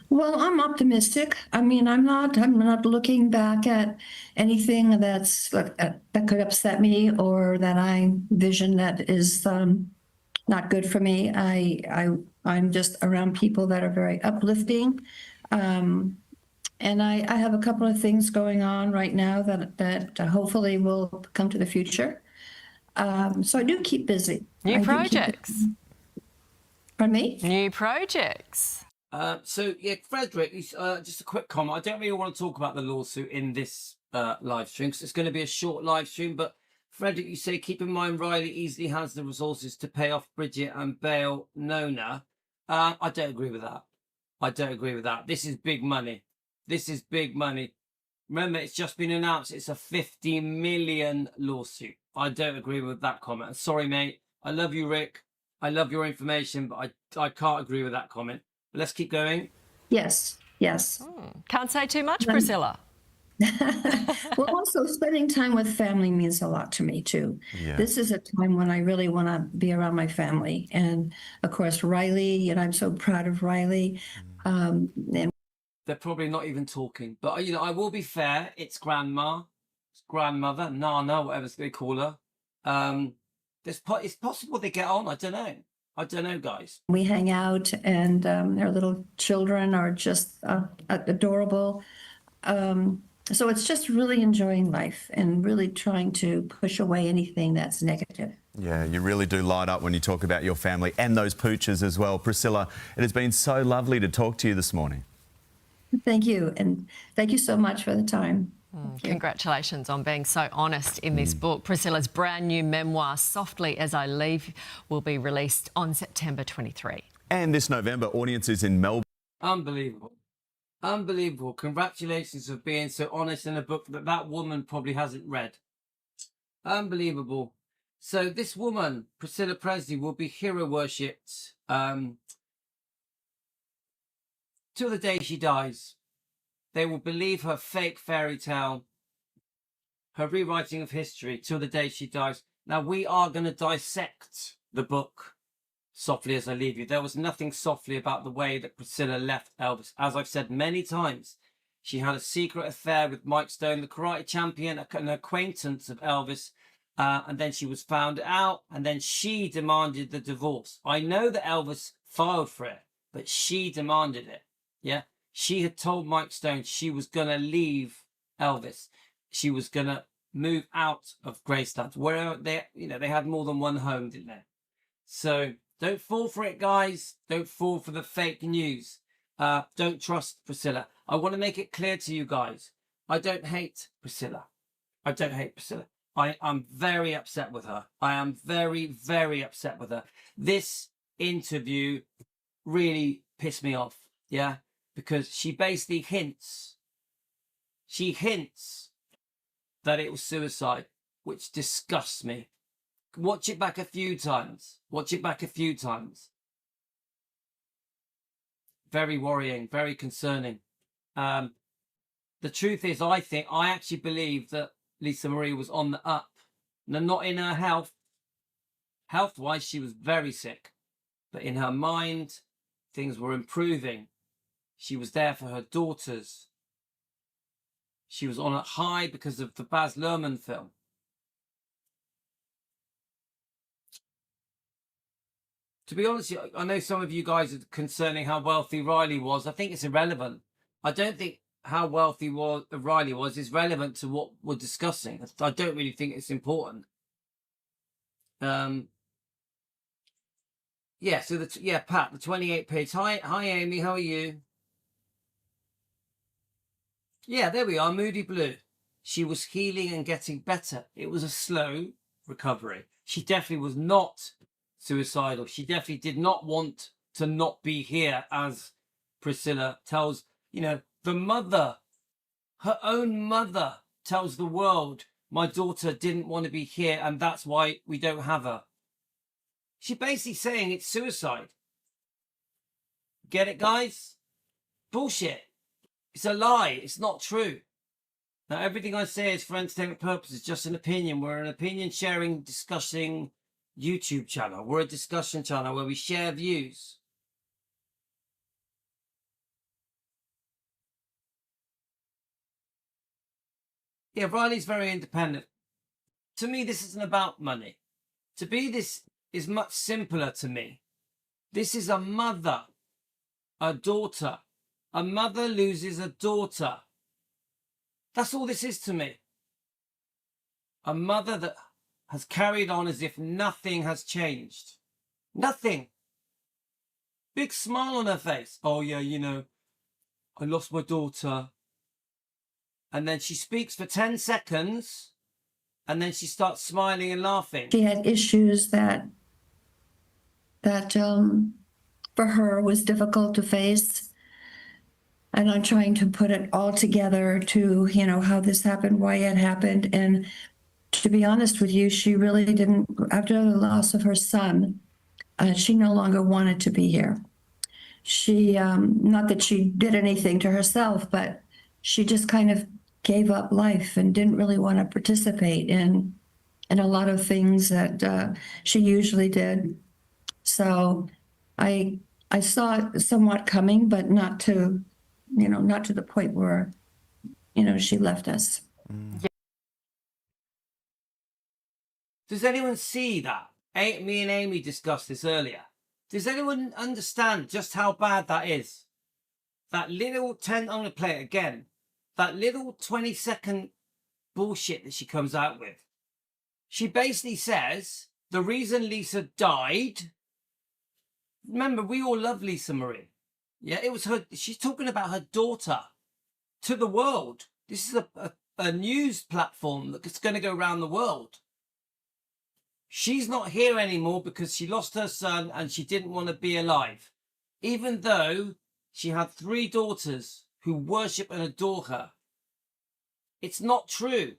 [SPEAKER 5] Well, I'm optimistic. I mean, I'm not looking back at anything that could upset me or that I vision that is not good for me. I'm just around people that are very uplifting. And I have a couple of things going on right now that hopefully will come to the future. So I do keep busy.
[SPEAKER 3] New projects.
[SPEAKER 5] Pardon me?
[SPEAKER 3] New projects.
[SPEAKER 1] So, yeah, Frederick, just a quick comment. I don't really want to talk about the lawsuit in this live stream because it's going to be a short live stream. But, Frederick, you say, keep in mind Riley easily has the resources to pay off Bridget and bail Nona. I don't agree with that. I don't agree with that. This is big money. This is big money. Remember, it's just been announced it's a 50 million lawsuit. I don't agree with that comment. Sorry, mate. I love you, Rick. I love your information, but I can't agree with that comment. But let's keep going.
[SPEAKER 5] Yes.
[SPEAKER 3] Can't say too much, Priscilla.
[SPEAKER 5] Well, also spending time with family means a lot to me too.
[SPEAKER 4] Yeah.
[SPEAKER 5] This is a time when I really want to be around my family, and of course Riley. And I'm so proud of Riley. And
[SPEAKER 1] They're probably not even talking, but I will be fair. It's grandma, it's grandmother, Nana, whatever they call her. It's possible they get on. I don't know, guys.
[SPEAKER 5] we hang out, and their little children are just adorable. So it's just really enjoying life and really trying to push away anything that's negative.
[SPEAKER 4] Yeah, you really do light up when you talk about your family and those pooches as well. Priscilla, it has been so lovely to talk to you this morning.
[SPEAKER 5] Thank you, and thank you so much for the time.
[SPEAKER 3] Congratulations on being so honest in this book. Priscilla's brand new memoir, Softly As I Leave, will be released on September 23.
[SPEAKER 4] And this November, audiences in Melbourne.
[SPEAKER 1] Unbelievable. Unbelievable. Congratulations for being so honest in a book that woman probably hasn't read. Unbelievable. So this woman, Priscilla Presley, will be hero worshipped till the day she dies. They will believe her fake fairy tale, her rewriting of history till the day she dies. Now we are going to dissect the book Softly As I Leave You. There was nothing softly about the way that Priscilla left Elvis. As I've said many times, She had a secret affair with Mike Stone, the karate champion, an acquaintance of Elvis. And then she was found out, and then she demanded the divorce. I know that Elvis filed for it, but she demanded it. Yeah. She had told Mike Stone she was going to leave Elvis. She was going to move out of Graceland, where they had more than one home, didn't they? So don't fall for it, guys. Don't fall for the fake news. Don't trust Priscilla. I want to make it clear to you guys. I don't hate Priscilla. I don't hate Priscilla. I'm very upset with her. I am very, very upset with her. This interview really pissed me off. Yeah. Because she basically hints. She hints that it was suicide, which disgusts me. Watch it back a few times. Watch it back a few times. Very worrying, very concerning. The truth is, I actually believe that Lisa Marie was on the up. No, not in her health. Health-wise, she was very sick. But in her mind, things were improving. She was there for her daughters. She was on a high because of the Baz Luhrmann film. To be honest, I know some of you guys are concerning how wealthy Riley was. I think it's irrelevant. I don't think how wealthy Riley was is relevant to what we're discussing. I don't really think it's important. Yeah, so Pat, the 28 page. Hi Amy, how are you? Yeah, there we are, Moody Blue. She was healing and getting better. It was a slow recovery. She definitely was not suicidal. She definitely did not want to not be here, as Priscilla tells, the mother, her own mother tells the world, my daughter didn't want to be here and that's why we don't have her. She's basically saying it's suicide. Get it, guys? Bullshit. It's a lie. It's not true. Now, everything I say is for entertainment purposes, just an opinion. We're an opinion sharing, discussing YouTube channel. We're a discussion channel where we share views. Yeah, Riley's very independent. To me, this isn't about money. To be this is much simpler to me. This is a mother, a daughter. A mother loses a daughter. That's all this is to me. A mother that has carried on as if nothing has changed. Nothing. Big smile on her face. Oh yeah, I lost my daughter. And then she speaks for 10 seconds and then she starts smiling and laughing.
[SPEAKER 5] She had issues that for her was difficult to face. And I'm trying to put it all together to, how this happened, why it happened. And to be honest with you, she really didn't, after the loss of her son, she no longer wanted to be here. She, not that she did anything to herself, but she just kind of gave up life and didn't really want to participate in a lot of things that she usually did. So I saw it somewhat coming, but not to the point where, she left us.
[SPEAKER 1] Does anyone see that? Me and Amy discussed this earlier. Does anyone understand just how bad that is? That little I'm going to play it again. That little 20-second bullshit that she comes out with. She basically says the reason Lisa died. Remember, we all love Lisa Marie. Yeah, it was her. She's talking about her daughter to the world. This is a news platform that's going to go around the world. She's not here anymore because she lost her son and she didn't want to be alive. Even though she had 3 daughters who worship and adore her. It's not true.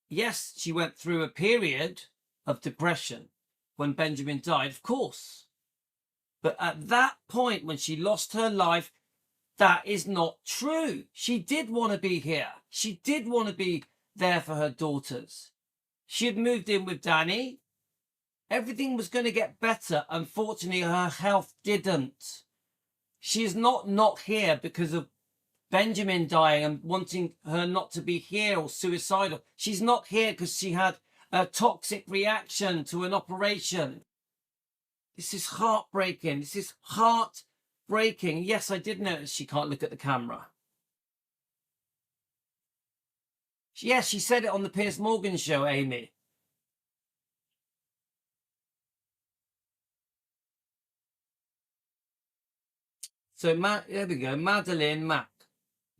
[SPEAKER 1] Yes, she went through a period of depression when Benjamin died, of course. But at that point, when she lost her life, that is not true. She did want to be here. She did want to be there for her daughters. She had moved in with Danny. Everything was going to get better. Unfortunately, her health didn't. She is not here because of Benjamin dying and wanting her not to be here or suicidal. She's not here because she had a toxic reaction to an operation. This is heartbreaking. This is heartbreaking. Yes, I did notice she can't look at the camera. Yes, she said it on the Piers Morgan show, Amy. So, there we go. Madeline Mack.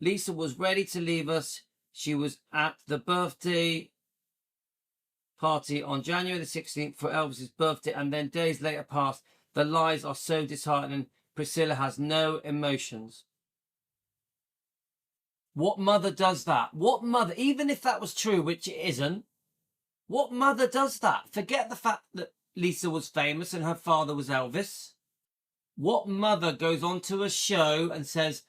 [SPEAKER 1] Lisa was ready to leave us. She was at the birthday party on January the 16th for Elvis's birthday, and then days later passed. The lies are so disheartening. Priscilla has no emotions. What mother does that? What mother, even if that was true, which it isn't, what mother does that? Forget the fact that Lisa was famous and her father was Elvis. What mother goes onto a show and says,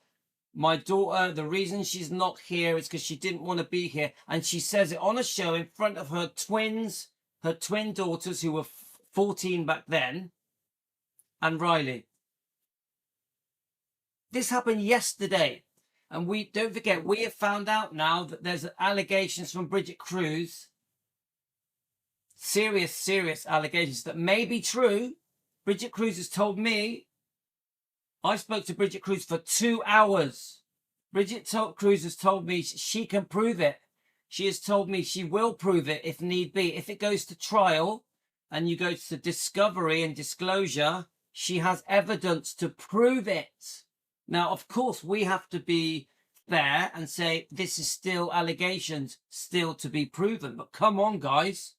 [SPEAKER 1] my daughter, the reason she's not here is because she didn't want to be here. And she says it on a show in front of her twins, her twin daughters who were 14 back then, and Riley. This happened yesterday. And we don't forget, we have found out now that there's allegations from Bridget Cruz. Serious allegations that may be true. Bridget Cruz has told me. I spoke to Bridget Cruz for 2 hours. Cruz has told me she can prove it. She has told me she will prove it if need be. If it goes to trial and you go to discovery and disclosure, she has evidence to prove it. Now, of course, we have to be fair and say this is still allegations, still to be proven. But come on, guys.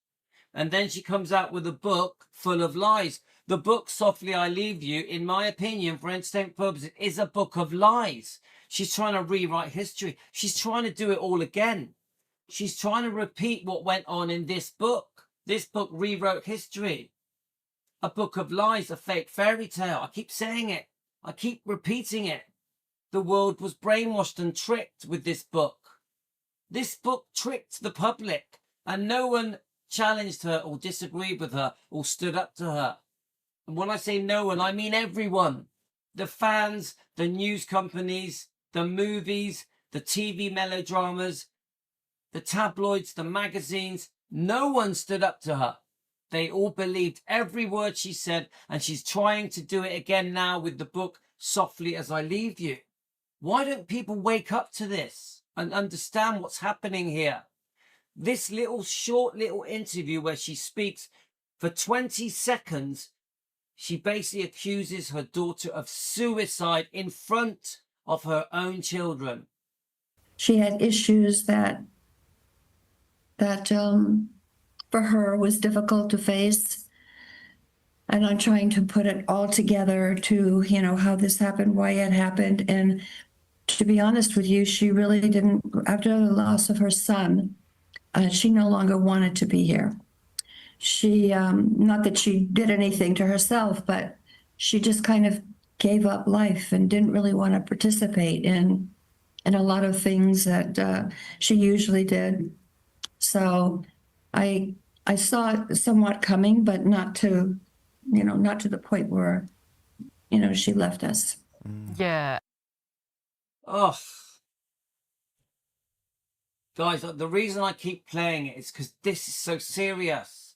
[SPEAKER 1] And then she comes out with a book full of lies. The book, Softly I Leave You, in my opinion, for entertainment purposes, is a book of lies. She's trying to rewrite history. She's trying to do it all again. She's trying to repeat what went on in this book. This book rewrote history. A book of lies, a fake fairy tale. I keep saying it. I keep repeating it. The world was brainwashed and tricked with this book. This book tricked the public, and no one challenged her or disagreed with her or stood up to her. And when I say no one, I mean everyone. The fans, the news companies, the movies, the TV melodramas, the tabloids, the magazines. No one stood up to her. They all believed every word she said, and she's trying to do it again now with the book Softly as I Leave You. Why don't people wake up to this and understand what's happening here? This short little interview where she speaks for 20 seconds, she basically accuses her daughter of suicide in front of her own children.
[SPEAKER 5] She had issues that for her was difficult to face. And I'm trying to put it all together to, how this happened, why it happened. And to be honest with you, she really didn't, after the loss of her son, she no longer wanted to be here. She, not that she did anything to herself, but she just kind of gave up life and didn't really want to participate in a lot of things that she usually did. So I saw it somewhat coming, but not to the point where, she left us.
[SPEAKER 3] Yeah.
[SPEAKER 1] Oh. Guys, the reason I keep playing it is because this is so serious.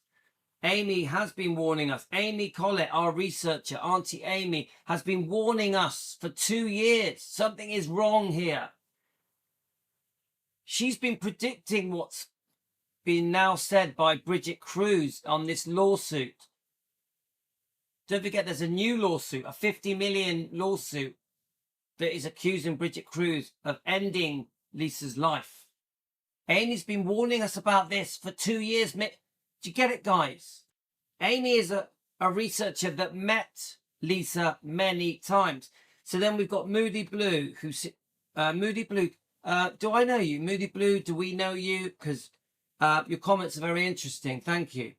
[SPEAKER 1] Amy has been warning us. Amy Collett, our researcher, Auntie Amy, has been warning us for 2 years. Something is wrong here. She's been predicting what's been now said by Bridget Cruz on this lawsuit. Don't forget there's a new lawsuit, a 50 million lawsuit that is accusing Bridget Cruz of ending Lisa's life. Amy's been warning us about this for 2 years. Do you get it, guys? Amy is a researcher that met Lisa many times. So then we've got Moody Blue, Moody Blue, do I know you? Moody Blue, do we know you? Because your comments are very interesting. Thank you.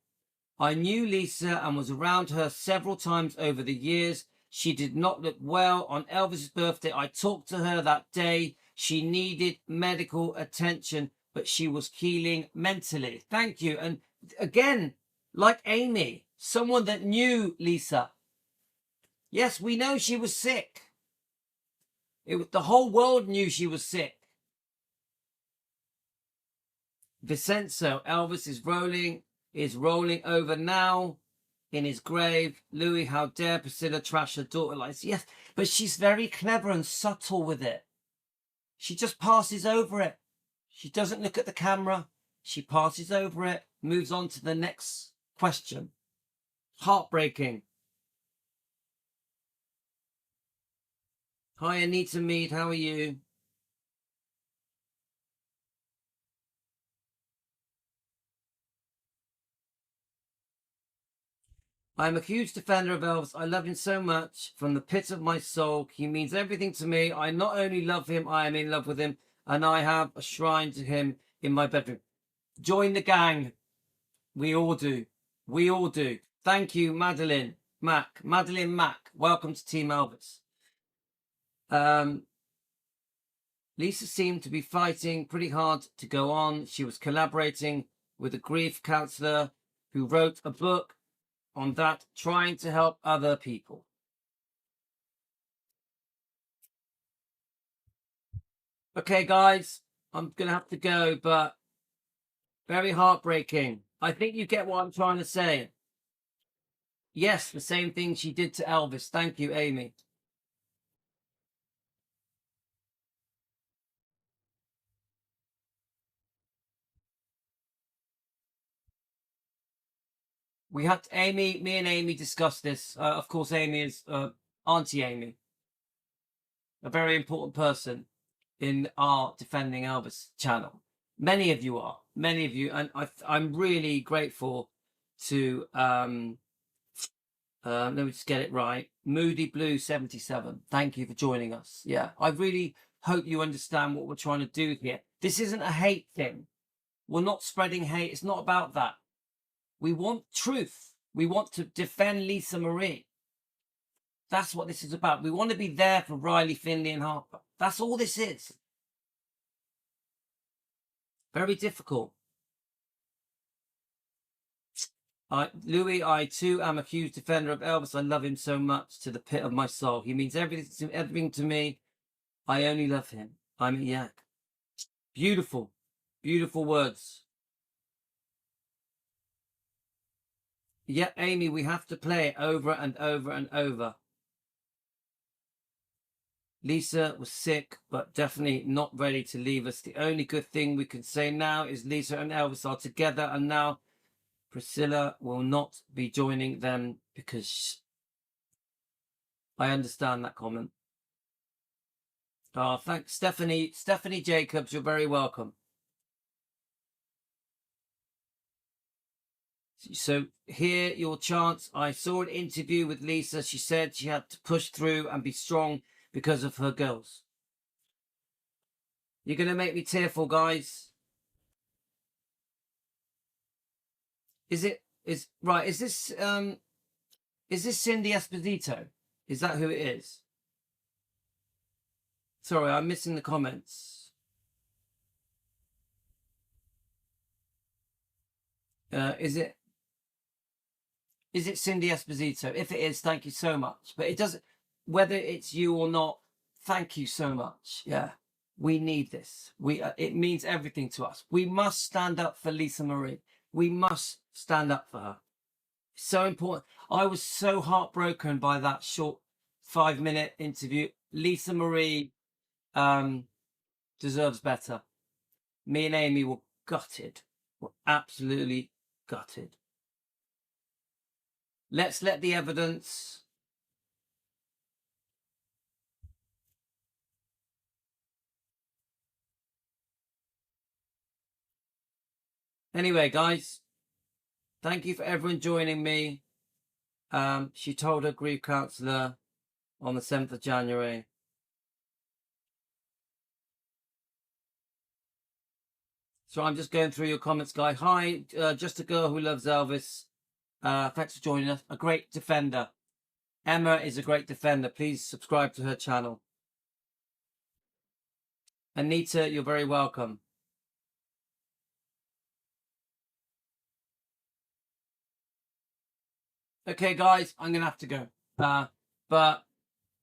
[SPEAKER 1] I knew Lisa and was around her several times over the years. She did not look well on Elvis's birthday. I talked to her that day. She needed medical attention, but she was healing mentally. Thank you. And again, like Amy, someone that knew Lisa. Yes, we know she was sick. The whole world knew she was sick. Vincenzo, Elvis is rolling over now in his grave. Louis, how dare Priscilla trash her daughter like this? Yes, but she's very clever and subtle with it. She just passes over it. She doesn't look at the camera. She passes over it, moves on to the next question. Heartbreaking. Hi, Anita Mead. How are you? I'm a huge defender of Elvis. I love him so much from the pit of my soul. He means everything to me. I not only love him, I am in love with him, and I have a shrine to him in my bedroom. Join the gang. We all do. We all do. Thank you, Madeline Mack. Madeline Mack. Welcome to Team Elvis. Lisa seemed to be fighting pretty hard to go on. She was collaborating with a grief counselor who wrote a book on that, trying to help other people. Okay, guys, I'm going to have to go, but very heartbreaking. I think you get what I'm trying to say. Yes, the same thing she did to Elvis. Thank you, Amy. We had me and Amy discussed this. Of course, Amy is Auntie Amy, a very important person in our Defending Elvis channel. Many of you are, and I'm really grateful to let me just get it right. Moody Blue 77. Thank you for joining us. Yeah, I really hope you understand what we're trying to do here. This isn't a hate thing. We're not spreading hate. It's not about that. We want truth. We want to defend Lisa Marie. That's what this is about. We want to be there for Riley, Finley, and Harper. That's all this is. Very difficult. Louis, I too am a huge defender of Elvis. I love him so much to the pit of my soul. He means everything to me. I only love him. I'm a yak. Beautiful, beautiful words. Yeah, Amy, we have to play it over and over and over. Lisa was sick, but definitely not ready to leave us. The only good thing we can say now is Lisa and Elvis are together, and now Priscilla will not be joining them because I understand that comment. Oh, thanks, Stephanie. Stephanie Jacobs, you're very welcome. So here, your chance. I saw an interview with Lisa. She said she had to push through and be strong because of her girls. You're going to make me tearful, guys. Is this Cindy Esposito? Is that who it is? Sorry, I'm missing the comments. Is it Cindy Esposito? If it is, thank you so much. But it doesn't, whether it's you or not, thank you so much. Yeah, we need this. It means everything to us. We must stand up for Lisa Marie. We must stand up for her. So important. I was so heartbroken by that short 5-minute interview. Lisa Marie deserves better. Me and Amy were gutted. We're absolutely gutted. Let's let the evidence. Anyway, guys, thank you for everyone joining me. She told her grief counsellor on the 7th of January. So I'm just going through your comments, guys. Hi, just a girl who loves Elvis. Thanks for joining us. A great defender. Emma is a great defender. Please subscribe to her channel. Anita, you're very welcome. Okay, guys, I'm going to have to go. But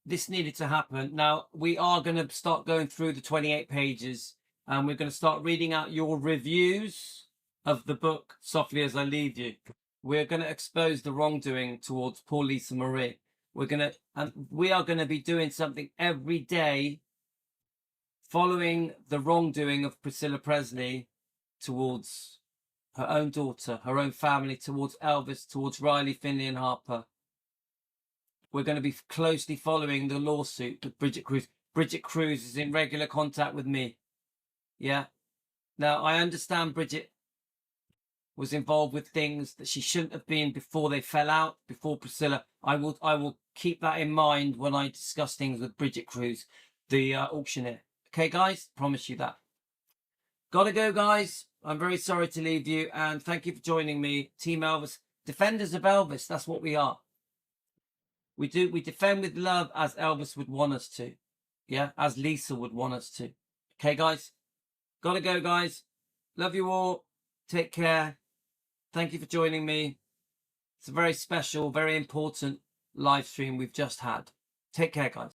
[SPEAKER 1] this needed to happen. Now, we are going to start going through the 28 pages, and we're going to start reading out your reviews of the book, Softly As I Leave You. We're going to expose the wrongdoing towards poor Lisa Marie. We are going to be doing something every day following the wrongdoing of Priscilla Presley towards her own daughter, her own family, towards Elvis, towards Riley, Finley and Harper. We're going to be closely following the lawsuit with Bridget Cruz. Bridget Cruz is in regular contact with me. Yeah. Now, I understand Bridget was involved with things that she shouldn't have been before they fell out, before Priscilla. I will keep that in mind when I discuss things with Bridget Cruz, the auctioneer. Okay, guys? Promise you that. Gotta go, guys. I'm very sorry to leave you, and thank you for joining me. Team Elvis. Defenders of Elvis, that's what we are. We defend with love as Elvis would want us to. Yeah, as Lisa would want us to. Okay, guys? Gotta go, guys. Love you all. Take care. Thank you for joining me. It's a very special, very important live stream we've just had. Take care, guys.